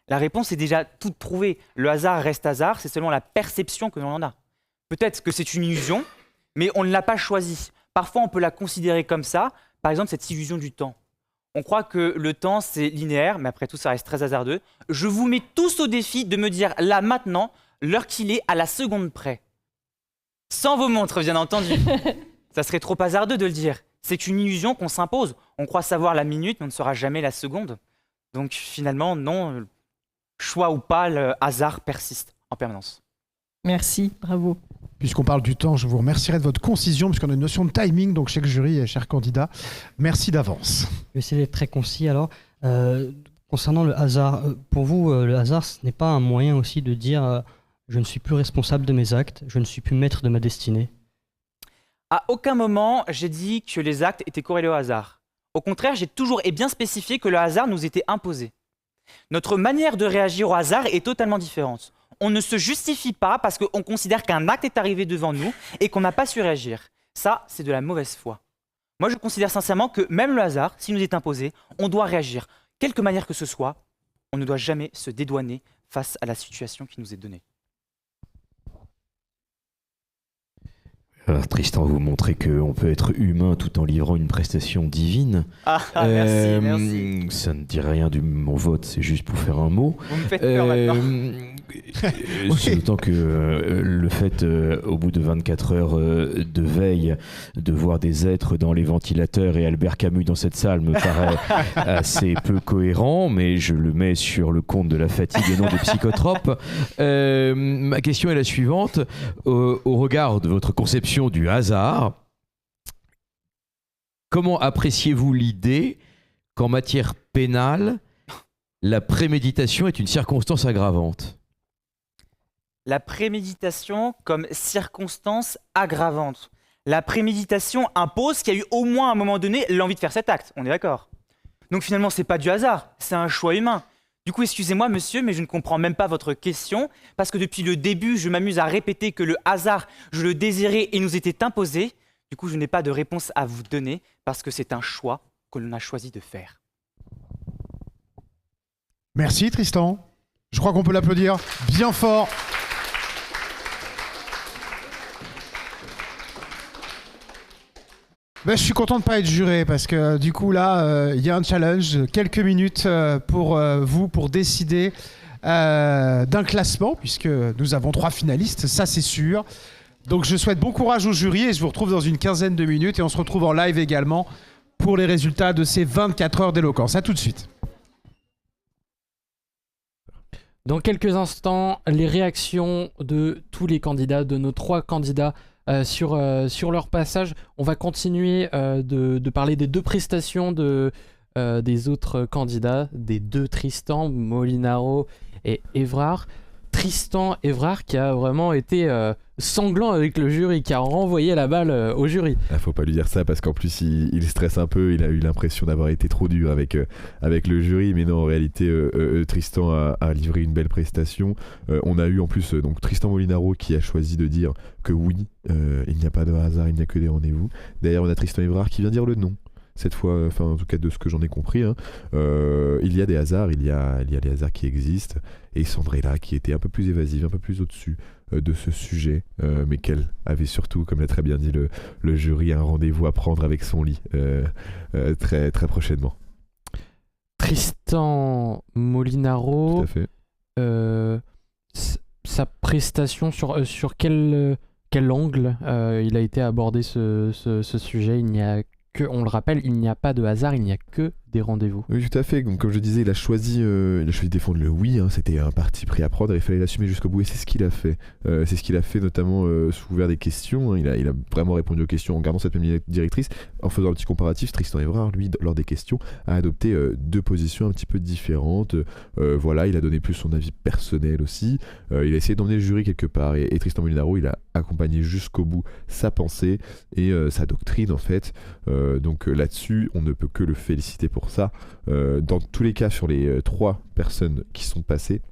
La réponse est déjà toute trouvée. Le hasard reste hasard, c'est selon la perception que l'on en a. peut-être que c'est une illusion, mais on ne l'a pas choisie. Parfois, on peut la considérer comme ça. Par exemple, cette illusion du temps. On croit que le temps, c'est linéaire, mais après tout, ça reste très hasardeux. Je vous mets tous au défi de me dire, là, maintenant, l'heure qu'il est à la seconde près. Sans vos montres, bien entendu. Ça serait trop hasardeux de le dire. C'est une illusion qu'on s'impose. On croit savoir la minute, mais on ne saura jamais la seconde. Donc finalement, non, choix ou pas, le hasard persiste en permanence. Merci, bravo. Puisqu'on parle du temps, je vous remercierai de votre concision, puisqu'on a une notion de timing, donc cher jury et chers candidats, merci d'avance. Je vais essayer d'être très concis alors. Concernant le hasard, pour vous, le hasard, ce n'est pas un moyen aussi de dire je ne suis plus responsable de mes actes, je ne suis plus maître de ma destinée? À aucun moment, j'ai dit que les actes étaient corrélés au hasard. Au contraire, j'ai toujours et bien spécifié que le hasard nous était imposé. Notre manière de réagir au hasard est totalement différente. On ne se justifie pas parce qu'on considère qu'un acte est arrivé devant nous et qu'on n'a pas su réagir. Ça, c'est de la mauvaise foi. Moi, je considère sincèrement que même le hasard, s'il nous est imposé, on doit réagir. Quelque manière que ce soit, on ne doit jamais se dédouaner face à la situation qui nous est donnée. Alors Tristan, vous montrez qu'on peut être humain tout en livrant une prestation divine. Merci. Ça ne dit rien de mon vote, c'est juste pour faire un mot. Vous me faites peur maintenant. C'est d'autant que le fait, au bout de 24 heures de veille, de voir des êtres dans les ventilateurs et Albert Camus dans cette salle me paraît assez peu cohérent, mais je le mets sur le compte de la fatigue et non des psychotropes. Ma question est la suivante. Au regard de votre conception du hasard, comment appréciez-vous l'idée qu'en matière pénale, la préméditation est une circonstance aggravante? La préméditation comme circonstance aggravante. La préméditation impose qu'il y a eu au moins à un moment donné l'envie de faire cet acte, on est d'accord? Donc finalement, c'est pas du hasard, c'est un choix humain. Du coup, excusez-moi monsieur, mais je ne comprends même pas votre question, parce que depuis le début, je m'amuse à répéter que le hasard, je le désirais et nous était imposé. Du coup, je n'ai pas de réponse à vous donner, parce que c'est un choix que l'on a choisi de faire. Merci Tristan. Je crois qu'on peut l'applaudir bien fort. Ben, je suis content de ne pas être juré parce que du coup là, il y a un challenge, quelques minutes pour vous, pour décider d'un classement, puisque nous avons 3 finalistes, ça c'est sûr. Donc je souhaite bon courage au jury et je vous retrouve dans une quinzaine de minutes et on se retrouve en live également pour les résultats de ces 24 heures d'éloquence. À tout de suite. Dans quelques instants, les réactions de tous les candidats, de nos 3 candidats sur leur passage. On va continuer de parler des 2 prestations des autres candidats, des 2 Tristan, Molinaro et Évrard. Tristan Évrard qui a vraiment été sanglant avec le jury, qui a renvoyé la balle au jury. Faut pas lui dire ça parce qu'en plus il stresse un peu, il a eu l'impression d'avoir été trop dur avec le jury, mais non, en réalité Tristan a livré une belle prestation. On a eu en plus donc Tristan Molinaro qui a choisi de dire que oui, il n'y a pas de hasard, il n'y a que des rendez-vous. D'ailleurs on a Tristan Évrard qui vient dire le non. Cette fois, enfin en tout cas de ce que j'en ai compris, hein, il y a des hasards, il y a les hasards qui existent, et Sandrella qui était un peu plus évasive, un peu plus au-dessus de ce sujet, mais qu'elle avait surtout, comme l'a très bien dit le jury, un rendez-vous à prendre avec son lit très, très prochainement. Tristan Molinaro, tout à fait. Sa prestation sur quel angle il a été abordé ce sujet? Il n'y a on le rappelle, il n'y a pas de hasard, il n'y a que des rendez-vous. Oui, tout à fait. Donc, comme je disais, il a choisi de défendre le oui. Hein. C'était un parti pris à prendre et il fallait l'assumer jusqu'au bout. Et c'est ce qu'il a fait. C'est ce qu'il a fait, notamment sous couvert des questions. Hein. Il a vraiment répondu aux questions en gardant cette même directrice. En faisant un petit comparatif, Tristan Évrard, lui, lors des questions, a adopté 2 positions un petit peu différentes. Voilà, il a donné plus son avis personnel aussi. Il a essayé d'emmener le jury quelque part. Et Tristan Molinaro, il a accompagné jusqu'au bout sa pensée et sa doctrine, en fait. Donc là-dessus, on ne peut que le féliciter pour ça. Dans tous les cas, sur les 3 personnes qui sont passées,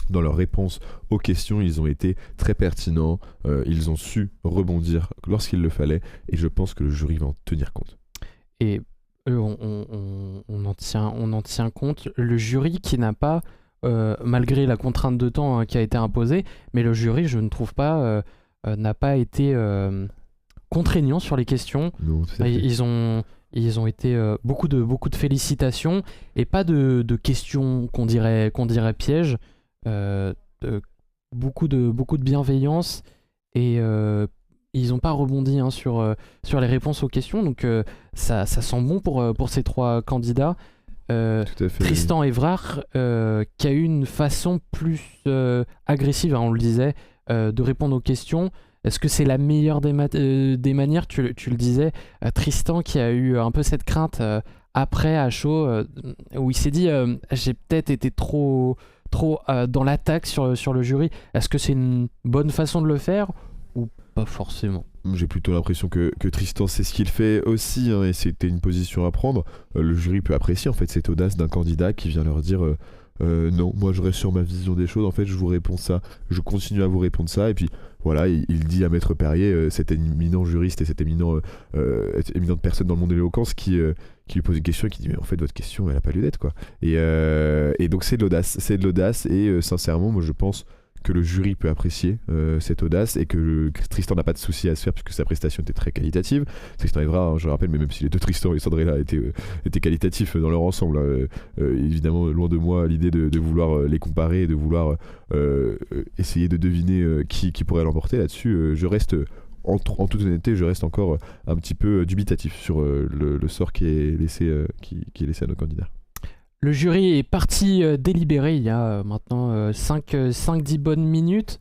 dans leur réponse aux questions, ils ont été très pertinents, ils ont su rebondir lorsqu'il le fallait, et je pense que le jury va en tenir compte. Et on en tient compte. Le jury qui n'a pas, malgré la contrainte de temps qui a été imposée, mais le jury, je ne trouve pas n'a pas été contraignant sur les questions. Non, tout à fait. Ils ont été beaucoup de félicitations et pas de questions qu'on dirait pièges. Beaucoup de bienveillance et ils n'ont pas rebondi sur les réponses aux questions. Donc ça sent bon pour ces 3 candidats. Tout à fait. Tristan Evrard qui a eu une façon plus agressive, on le disait, de répondre aux questions. Est-ce que c'est la meilleure des manières, tu le disais, Tristan qui a eu un peu cette crainte après à chaud, où il s'est dit j'ai peut-être été trop dans l'attaque sur le jury. Est-ce que c'est une bonne façon de le faire ou pas forcément? J'ai plutôt l'impression que Tristan sait ce qu'il fait aussi, hein, et c'était une position à prendre. Le jury peut apprécier en fait cette audace d'un candidat qui vient leur dire non, moi je reste sur ma vision des choses, en fait je vous réponds ça, je continue à vous répondre ça, et puis voilà, il dit à Maître Perrier, cet éminent juriste et cette éminente personne dans le monde de l'éloquence qui lui pose une question et qui dit mais en fait votre question elle n'a pas lieu d'être quoi. Et donc c'est de l'audace, et sincèrement moi je pense que le jury peut apprécier cette audace, et que Tristan n'a pas de souci à se faire puisque sa prestation était très qualitative. Tristan Evrard, hein, je le rappelle, mais même si les 2 Tristan et Sandrella étaient qualitatifs dans leur ensemble, évidemment loin de moi l'idée de vouloir les comparer et de vouloir essayer de deviner qui pourrait l'emporter là-dessus. Je reste en toute honnêteté, je reste encore un petit peu dubitatif sur le sort qui est laissé à nos candidats. Le jury est parti délibérer il y a maintenant 5-10 bonnes minutes.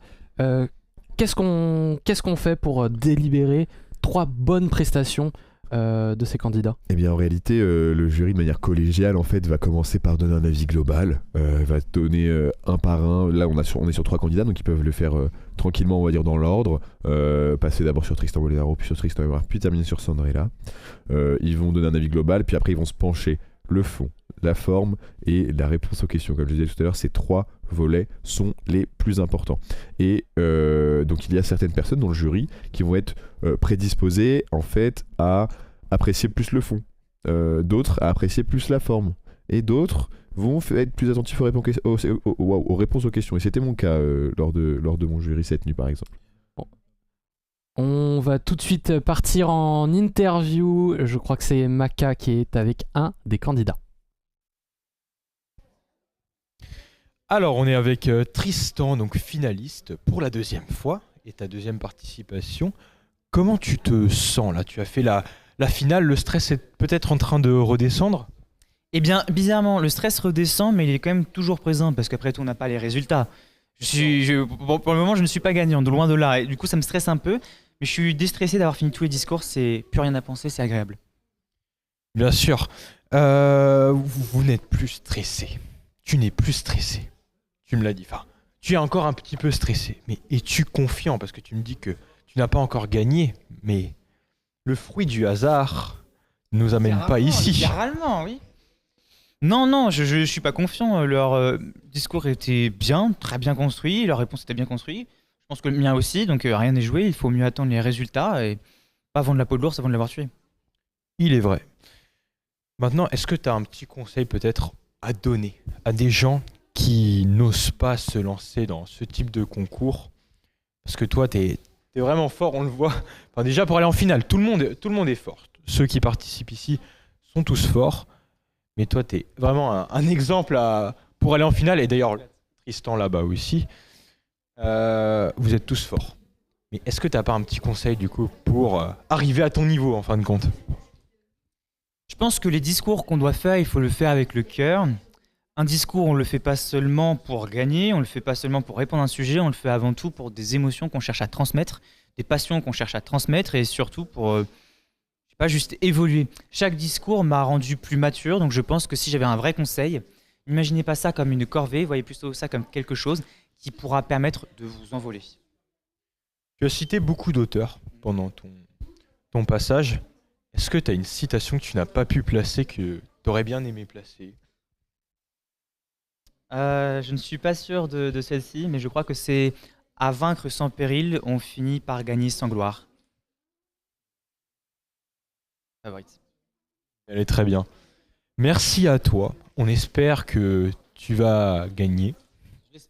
Qu'est-ce qu'on fait pour délibérer 3 bonnes prestations de ces candidats? Eh bien en réalité le jury de manière collégiale en fait va commencer par donner un avis global, va donner un par un. Là on est sur 3 candidats, donc ils peuvent le faire tranquillement, on va dire dans l'ordre, passer d'abord sur Tristan Molinaro, puis sur Tristan Evrard, puis terminer sur Sandrella. Ils vont donner un avis global, puis après ils vont se pencher le fond, la forme et la réponse aux questions. Comme je disais tout à l'heure, ces 3 volets sont les plus importants. Et donc il y a certaines personnes dans le jury qui vont être prédisposées en fait à apprécier plus le fond, d'autres à apprécier plus la forme, et d'autres vont être plus attentifs aux réponses aux questions. Et c'était mon cas lors de mon jury cette nuit par exemple. On va tout de suite partir en interview. Je crois que c'est Maka qui est avec un des candidats. Alors, on est avec Tristan, donc finaliste pour la 2e fois et ta 2e participation. Comment tu te sens là? Tu as fait la finale, le stress est peut-être en train de redescendre? Eh bien, bizarrement, le stress redescend, mais il est quand même toujours présent parce qu'après tout, on n'a pas les résultats. Pour le moment, je ne suis pas gagnant, de loin de là. Et du coup, ça me stresse un peu. Mais je suis déstressé d'avoir fini tous les discours, c'est plus rien à penser, c'est agréable. Bien sûr. Vous n'êtes plus stressé. Tu n'es plus stressé. Tu me l'as dit. Enfin, tu es encore un petit peu stressé. Mais es-tu confiant? Parce que tu me dis que tu n'as pas encore gagné. Mais le fruit du hasard ne nous amène pas ici. Littéralement, oui. Non, je suis pas confiant. Leur discours était bien, très bien construit. Leur réponse était bien construite. Je pense que le mien aussi, donc rien n'est joué, il faut mieux attendre les résultats et pas vendre la peau de l'ours avant de l'avoir tué. Il est vrai. Maintenant, est-ce que tu as un petit conseil peut-être à donner à des gens qui n'osent pas se lancer dans ce type de concours? Parce que toi, t'es vraiment fort, on le voit. Enfin, déjà, pour aller en finale, tout le monde est fort. Ceux qui participent ici sont tous forts. Mais toi, tu es vraiment un exemple pour aller en finale. Et d'ailleurs, Tristan là-bas aussi. Vous êtes tous forts. Mais est-ce que tu n'as pas un petit conseil du coup pour arriver à ton niveau en fin de compte? Je pense que les discours qu'on doit faire, il faut le faire avec le cœur. Un discours, on ne le fait pas seulement pour gagner, on ne le fait pas seulement pour répondre à un sujet, on le fait avant tout pour des émotions qu'on cherche à transmettre, des passions qu'on cherche à transmettre et surtout pour pas juste évoluer. Chaque discours m'a rendu plus mature, donc je pense que si j'avais un vrai conseil, n'imaginez pas ça comme une corvée, voyez plutôt ça comme quelque chose qui pourra permettre de vous envoler. Tu as cité beaucoup d'auteurs pendant ton passage. Est-ce que tu as une citation que tu n'as pas pu placer, que tu aurais bien aimé placer? Je ne suis pas sûr de celle-ci, mais je crois que c'est « À vaincre sans péril, on finit par gagner sans gloire ». Favorite. Elle est très bien. Merci à toi. On espère que tu vas gagner.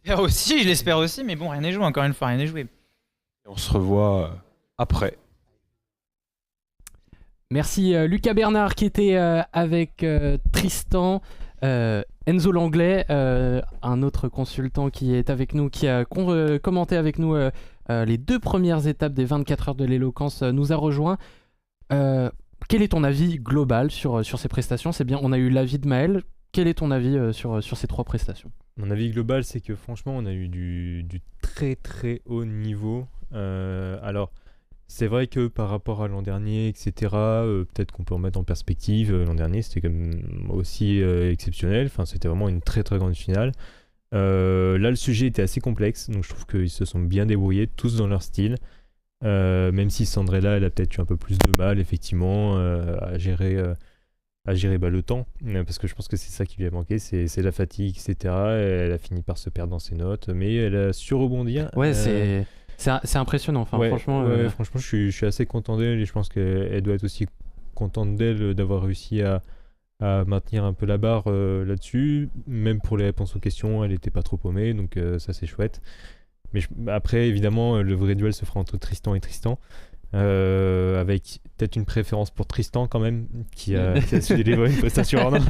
Je l'espère aussi, mais bon, rien n'est joué, encore une fois, rien n'est joué. On se revoit après. Merci Lucas Bernard qui était avec Tristan, Enzo Langlais, un autre consultant qui est avec nous, qui a commenté avec nous les 2 premières étapes des 24 heures de l'éloquence, nous a rejoint. Quel est ton avis global sur ces prestations? C'est bien, on a eu l'avis de Maël. Quel est ton avis sur ces 3 prestations? Mon avis global, c'est que franchement, on a eu du très très haut niveau. Alors, c'est vrai que par rapport à l'an dernier, etc., peut-être qu'on peut remettre en perspective. L'an dernier, c'était quand même aussi exceptionnel. Enfin, c'était vraiment une très très grande finale. Là, le sujet était assez complexe, donc je trouve qu'ils se sont bien débrouillés, tous dans leur style. Même si Sandrella, elle a peut-être eu un peu plus de mal, effectivement, à gérer le temps, parce que je pense que c'est ça qui lui a manqué, c'est la fatigue, etc. Elle a fini par se perdre dans ses notes, mais elle a su rebondir. Ouais, c'est impressionnant, enfin, ouais, franchement. Franchement, je suis assez content d'elle, et je pense qu'elle doit être aussi contente d'elle d'avoir réussi à maintenir un peu la barre là-dessus. Même pour les réponses aux questions, elle n'était pas trop paumée, donc ça c'est chouette. Mais après, évidemment, le vrai duel se fera entre Tristan et Tristan. Avec peut-être une préférence pour Tristan quand même, qui a su délivrer une prestation hors norme.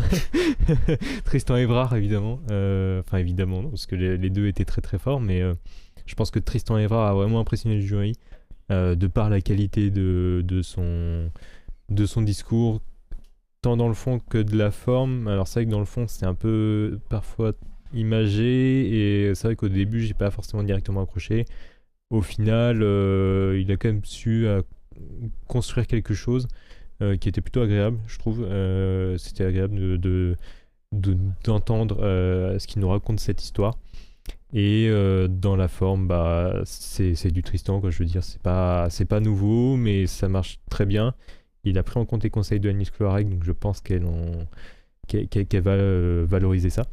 Tristan Évrard, évidemment. Enfin, évidemment, non, parce que les deux étaient très très forts, mais je pense que Tristan Évrard a vraiment impressionné le jury de par la qualité de son discours, tant dans le fond que de la forme. Alors c'est vrai que dans le fond, c'est un peu parfois imagé, et c'est vrai qu'au début, j'ai pas forcément directement accroché. Au final, il a quand même su construire quelque chose qui était plutôt agréable, je trouve. C'était agréable d'entendre ce qu'il nous raconte cette histoire. Et dans la forme, c'est du Tristan, quoi. Je veux dire, c'est pas nouveau, mais ça marche très bien. Il a pris en compte les conseils de Anne-Lise Cloarec, donc je pense qu'elle va valoriser ça.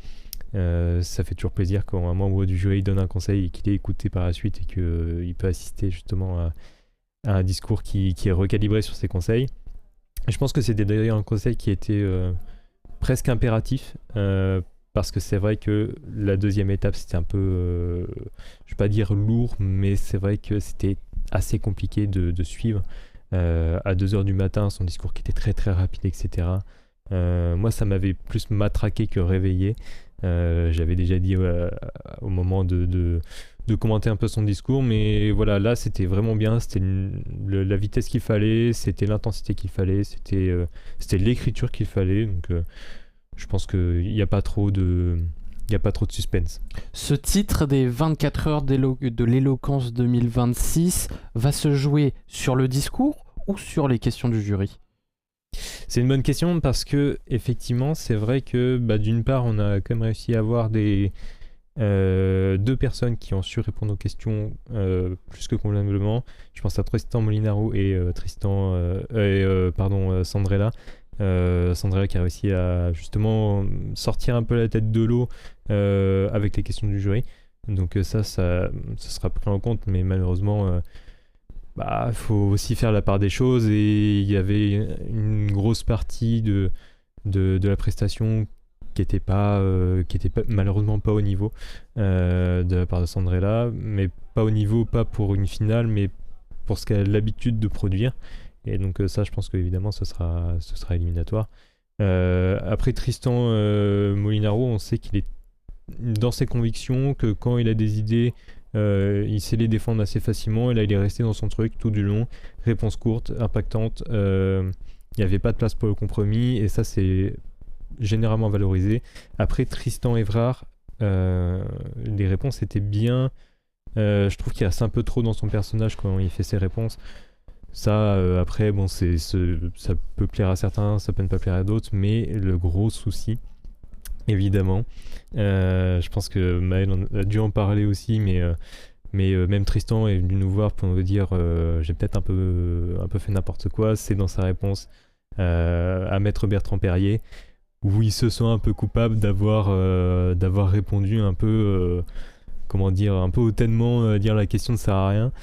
Ça fait toujours plaisir quand un membre du jury donne un conseil et qu'il est écouté par la suite, et qu'il peut assister justement à un discours qui est recalibré sur ses conseils. Et je pense que c'était d'ailleurs un conseil qui était presque impératif, parce que c'est vrai que la deuxième étape, c'était un peu, je vais pas dire lourd, mais c'est vrai que c'était assez compliqué de suivre. À 2h du matin, son discours qui était très très rapide, etc. Moi, ça m'avait plus matraqué que réveillé. J'avais déjà dit au moment de commenter un peu son discours, mais voilà, là c'était vraiment bien, c'était la vitesse qu'il fallait, c'était l'intensité qu'il fallait, c'était l'écriture qu'il fallait, donc je pense qu'il n'y a pas trop de suspense. Ce titre des 24 heures de l'éloquence 2026 va se jouer sur le discours ou sur les questions du jury? C'est une bonne question, parce que effectivement, c'est vrai que d'une part, on a quand même réussi à avoir deux personnes qui ont su répondre aux questions plus que convenablement. Je pense à Tristan Molinaro et Sandrella. Sandrella qui a réussi à justement sortir un peu la tête de l'eau avec les questions du jury. Donc ça sera pris en compte, mais malheureusement... faut aussi faire la part des choses, et il y avait une grosse partie de la prestation qui était malheureusement pas au niveau de la part de Sandrella, mais pas au niveau, pas pour une finale, mais pour ce qu'elle a l'habitude de produire. Et donc ça, je pense qu'évidemment, ce sera éliminatoire. Après, Tristan Molinaro, on sait qu'il est dans ses convictions, que quand il a des idées, il sait les défendre assez facilement, et là il est resté dans son truc tout du long. Réponse courte, impactante, il n'y avait pas de place pour le compromis, et ça c'est généralement valorisé. Après, Tristan Évrard, les réponses étaient bien, je trouve qu'il reste un peu trop dans son personnage quand il fait ses réponses. Ça, après, bon, ça peut plaire à certains, ça peut ne pas plaire à d'autres, mais le gros souci, évidemment, je pense que Maël a dû en parler aussi, mais même Tristan est venu nous voir pour nous dire j'ai peut-être un peu fait n'importe quoi. C'est dans sa réponse à Maître Bertrand Perrier, où il se sent un peu coupable d'avoir répondu un peu un peu hautement, dire la question ne sert à rien.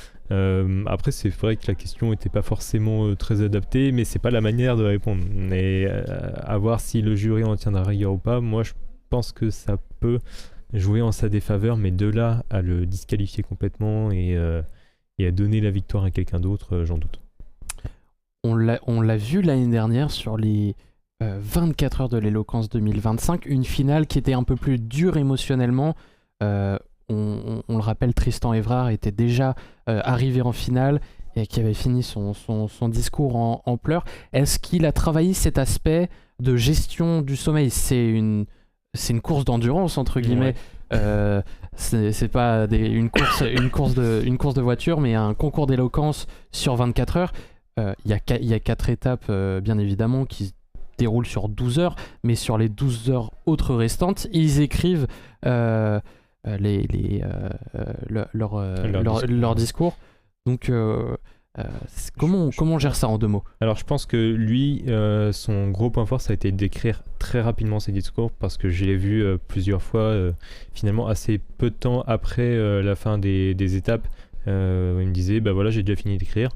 Après, c'est vrai que la question n'était pas forcément très adaptée, mais c'est pas la manière de répondre. Mais à voir si le jury en tiendra rigueur ou pas. Moi, je pense que ça peut jouer en sa défaveur, mais de là à le disqualifier complètement et et à donner la victoire à quelqu'un d'autre, j'en doute. On l'a vu l'année dernière sur les 24 heures de l'éloquence 2025, une finale qui était un peu plus dure émotionnellement. On le rappelle, Tristan Évrard était déjà arrivé en finale et qui avait fini son discours en pleurs. Est-ce qu'il a travaillé cet aspect de gestion du sommeil ? C'est une course d'endurance, entre guillemets. Ouais. C'est pas une course de voiture, mais un concours d'éloquence sur 24 heures. Il y a 4 étapes, bien évidemment, qui se déroulent sur 12 heures, mais sur les 12 heures autres restantes, ils écrivent leur discours. Donc, comment on gère ça en 2 mots ? Alors, je pense que lui, son gros point fort, ça a été d'écrire très rapidement ses discours, parce que je l'ai vu plusieurs fois, finalement, assez peu de temps après la fin des étapes. Il me disait, bah voilà, j'ai déjà fini d'écrire.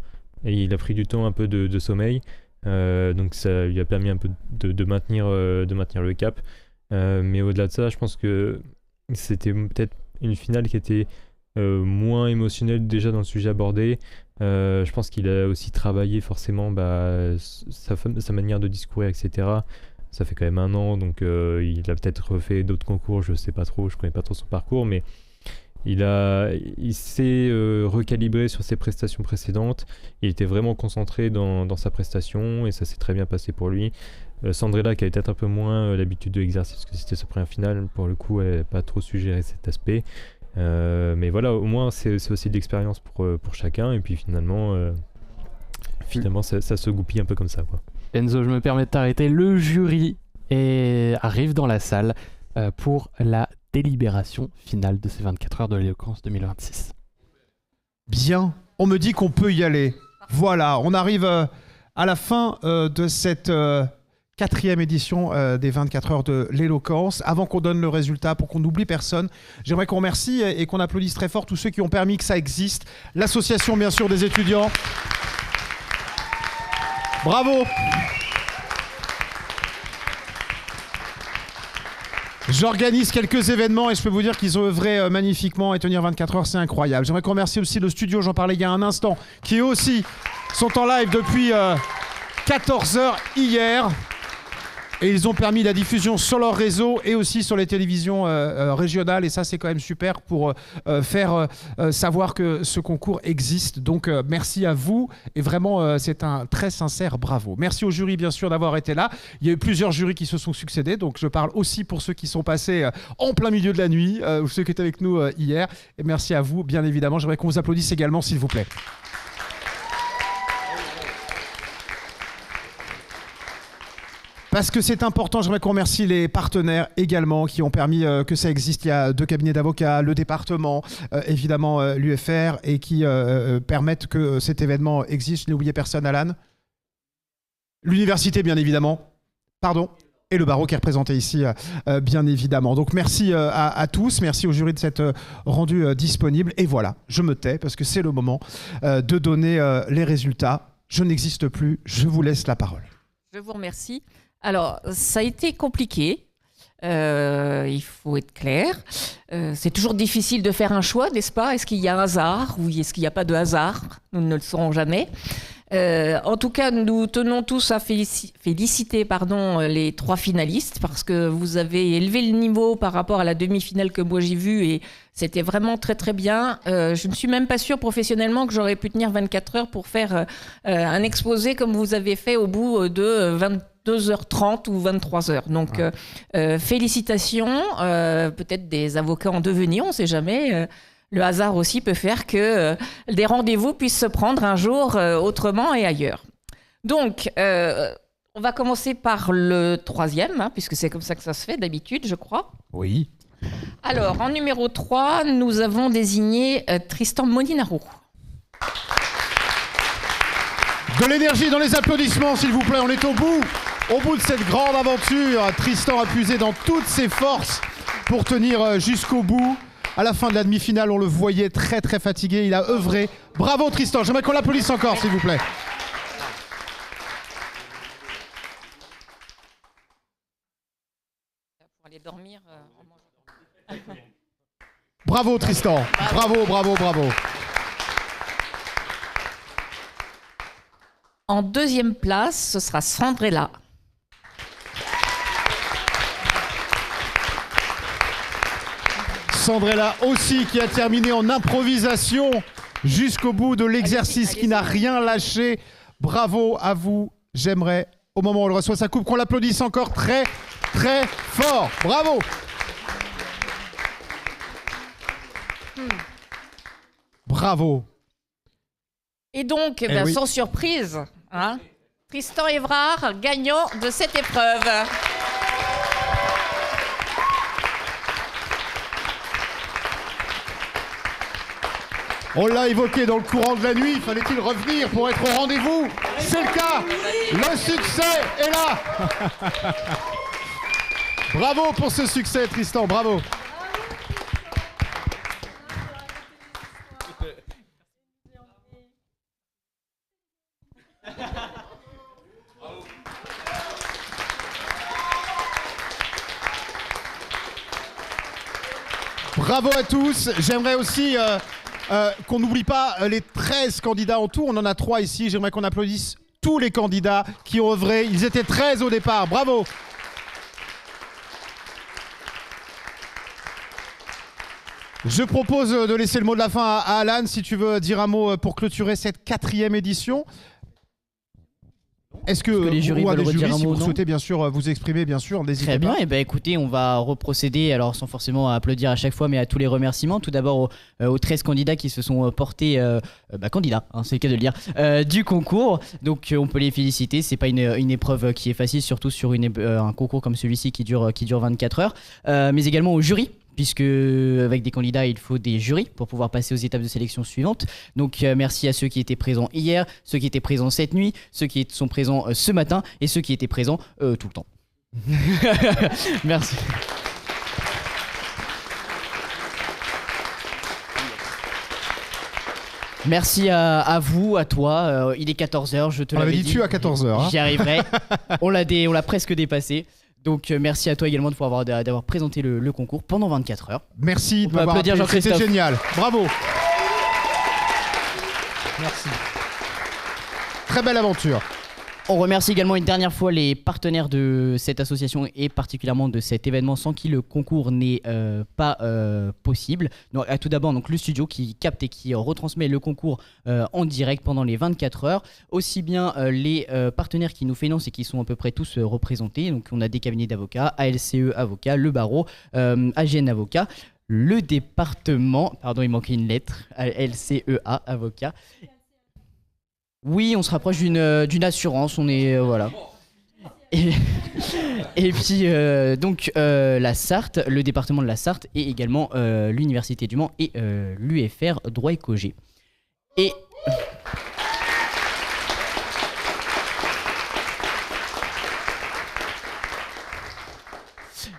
Et il a pris du temps un peu de sommeil, donc ça lui a permis un peu de maintenir le cap. Mais au-delà de ça, je pense que c'était peut-être une finale qui était moins émotionnelle déjà dans le sujet abordé. Je pense qu'il a aussi travaillé forcément sa manière de discourir, etc. Ça fait quand même 1 an, donc il a peut-être refait d'autres concours, je sais pas trop, je connais pas trop son parcours, mais il s'est recalibré sur ses prestations précédentes. Il était vraiment concentré dans sa prestation et ça s'est très bien passé pour lui. Sandrella, qui avait peut-être un peu moins l'habitude de l'exercice, parce que c'était sa première finale, pour le coup, elle n'avait pas trop suggéré cet aspect. Mais voilà, au moins, c'est aussi de l'expérience pour chacun. Et puis finalement, ça se goupille un peu comme ça, quoi. Enzo, je me permets de t'arrêter. Le jury arrive dans la salle pour la délibération finale de ces 24 heures de l'éloquence 2026. Bien, on me dit qu'on peut y aller. Voilà, on arrive à la fin de cette 4e édition des 24 heures de l'éloquence. Avant qu'on donne le résultat, pour qu'on n'oublie personne, j'aimerais qu'on remercie et qu'on applaudisse très fort tous ceux qui ont permis que ça existe. L'association, bien sûr, des étudiants. Bravo! J'organise quelques événements et je peux vous dire qu'ils ont œuvré magnifiquement et tenir 24 heures, c'est incroyable. J'aimerais qu'on remercie aussi le studio, j'en parlais il y a un instant, qui eux aussi sont en live depuis 14 heures hier. Et ils ont permis la diffusion sur leur réseau et aussi sur les télévisions régionales. Et ça, c'est quand même super pour faire savoir que ce concours existe. Donc, merci à vous. Et vraiment, c'est un très sincère bravo. Merci au jury, bien sûr, d'avoir été là. Il y a eu plusieurs jurys qui se sont succédés. Donc, je parle aussi pour ceux qui sont passés en plein milieu de la nuit ou ceux qui étaient avec nous hier. Et merci à vous, bien évidemment. J'aimerais qu'on vous applaudisse également, s'il vous plaît. Parce que c'est important, j'aimerais qu'on remercie les partenaires également qui ont permis que ça existe. Il y a 2 cabinets d'avocats, le département, évidemment l'UFR, et qui permettent que cet événement existe. Je n'ai oublié personne, Alan. L'université, bien évidemment. Pardon. Et le barreau qui est représenté ici, bien évidemment. Donc merci à tous, merci au jury de s'être rendu disponible. Et voilà, je me tais parce que c'est le moment de donner les résultats. Je n'existe plus, je vous laisse la parole. Je vous remercie. Alors, ça a été compliqué, il faut être clair. C'est toujours difficile de faire un choix, n'est-ce pas ? Est-ce qu'il y a un hasard ou est-ce qu'il n'y a pas de hasard ? Nous ne le saurons jamais. En tout cas, nous tenons tous à féliciter les 3 finalistes parce que vous avez élevé le niveau par rapport à la demi-finale que moi j'ai vue et c'était vraiment très très bien. Je ne suis même pas sûre professionnellement que j'aurais pu tenir 24 heures pour faire un exposé comme vous avez fait au bout de 22h30 ou 23h. Donc félicitations, peut-être des avocats en devenir, on ne sait jamais. Le hasard aussi peut faire que des rendez-vous puissent se prendre un jour autrement et ailleurs. Donc, on va commencer par le 3e, puisque c'est comme ça que ça se fait d'habitude, je crois. Oui. Alors, en numéro 3, nous avons désigné Tristan Molinaro. De l'énergie dans les applaudissements, s'il vous plaît. On est au bout de cette grande aventure. Tristan a puisé dans toutes ses forces pour tenir jusqu'au bout. À la fin de la demi-finale, on le voyait très très fatigué. Il a œuvré. Bravo Tristan. J'aimerais qu'on l'applaudisse encore, s'il vous plaît. Pour aller dormir Bravo Tristan. Bravo. En deuxième place, ce sera Sandrella. Sandrella aussi qui a terminé en improvisation jusqu'au bout de l'exercice, qui n'a rien lâché. Bravo à vous. J'aimerais, au moment où elle reçoit sa coupe, qu'on l'applaudisse encore très très fort. Bravo. Bravo. Et donc, Eh oui. sans surprise, hein, Tristan Évrard, gagnant de cette épreuve. On l'a évoqué dans le courant de la nuit, fallait-il revenir pour être au rendez-vous? C'est le cas. Le succès est là. Bravo pour ce succès, Tristan, bravo. Bravo à tous. J'aimerais aussi qu'on n'oublie pas les 13 candidats en tout. On en a 3 ici. J'aimerais qu'on applaudisse tous les candidats qui ont œuvré. Ils étaient 13 au départ. Bravo. Je propose de laisser le mot de la fin à Alan, si tu veux dire un mot pour clôturer cette 4e édition. Est-ce que les jurys ou un veulent des redire jurys, un si mot, vous non souhaitez bien sûr vous exprimer, bien sûr, n'hésitez Très bien, pas. et ben écoutez, on va reprocéder, alors sans forcément applaudir à chaque fois, mais à tous les remerciements. Tout d'abord aux 13 candidats qui se sont portés candidats, hein, c'est le cas de le dire, du concours. Donc on peut les féliciter. C'est pas une épreuve qui est facile, surtout sur un concours comme celui-ci qui dure 24 heures, mais également au jury, puisque avec des candidats, il faut des jurys pour pouvoir passer aux étapes de sélection suivantes. Donc merci à ceux qui étaient présents hier, ceux qui étaient présents cette nuit, ceux qui sont présents ce matin et ceux qui étaient présents tout le temps. Merci. Merci à vous, à toi. Il est 14h, je te On l'avais l'avait dit. dit à 14h. Hein. J'y arriverai. On l'a presque dépassé. Donc merci à toi également d'avoir présenté le concours pendant 24 heures. Merci On de peut m'avoir applaudir appelé, c'était Jean-Christophe. génial. Bravo. Merci. Très belle aventure. On remercie également une dernière fois les partenaires de cette association et particulièrement de cet événement sans qui le concours n'est pas possible. Donc, tout d'abord donc, le studio qui capte et qui retransmet le concours en direct pendant les 24 heures. Aussi bien les partenaires qui nous financent et qui sont à peu près tous représentés. Donc on a des cabinets d'avocats, ALCE Avocats, le barreau, AGN Avocats, le département, pardon il manquait une lettre, LCEA Avocats. Oui, on se rapproche d'une assurance, on est voilà. Et puis donc la Sarthe, le département de la Sarthe et également l'Université du Mans et l'UFR Droit et Cogé. Et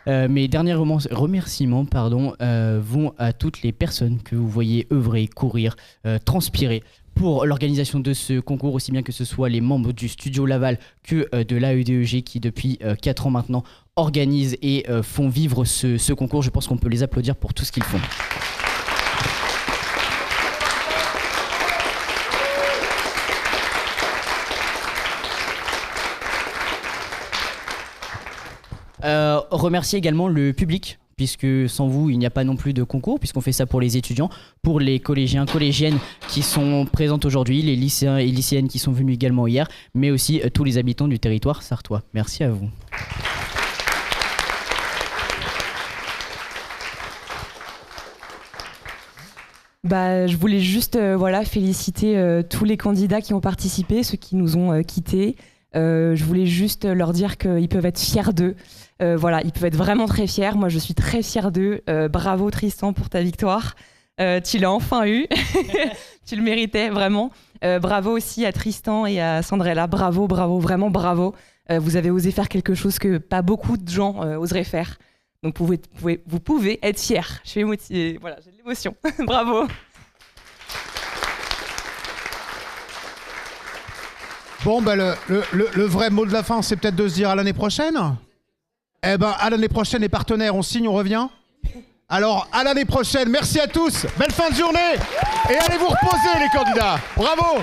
mes derniers remerciements vont à toutes les personnes que vous voyez œuvrer, courir, transpirer pour l'organisation de ce concours, aussi bien que ce soit les membres du Studio Laval que de l'AEDEG qui depuis 4 ans maintenant organisent et font vivre ce concours. Je pense qu'on peut les applaudir pour tout ce qu'ils font. Remercier également le public, puisque sans vous il n'y a pas non plus de concours, puisqu'on fait ça pour les étudiants, pour les collégiens, collégiennes qui sont présentes aujourd'hui, les lycéens et lycéennes qui sont venus également hier, mais aussi tous les habitants du territoire sartois. Merci à vous. Je voulais juste féliciter tous les candidats qui ont participé, ceux qui nous ont quittés. Je voulais juste leur dire qu'ils peuvent être fiers d'eux. Ils peuvent être vraiment très fiers. Moi, je suis très fière d'eux. Bravo Tristan pour ta victoire. Tu l'as enfin eu. Tu le méritais, vraiment. Bravo aussi à Tristan et à Sandrella. Bravo, bravo, vraiment bravo. Vous avez osé faire quelque chose que pas beaucoup de gens oseraient faire. Donc vous pouvez être fiers. Je suis émotivée. Voilà, j'ai de l'émotion. Bravo. Bon, le vrai mot de la fin, c'est peut-être de se dire à l'année prochaine. Eh ben, à l'année prochaine, les partenaires, on signe, on revient. Alors, à l'année prochaine. Merci à tous. Belle fin de journée. Et allez vous reposer, les candidats. Bravo.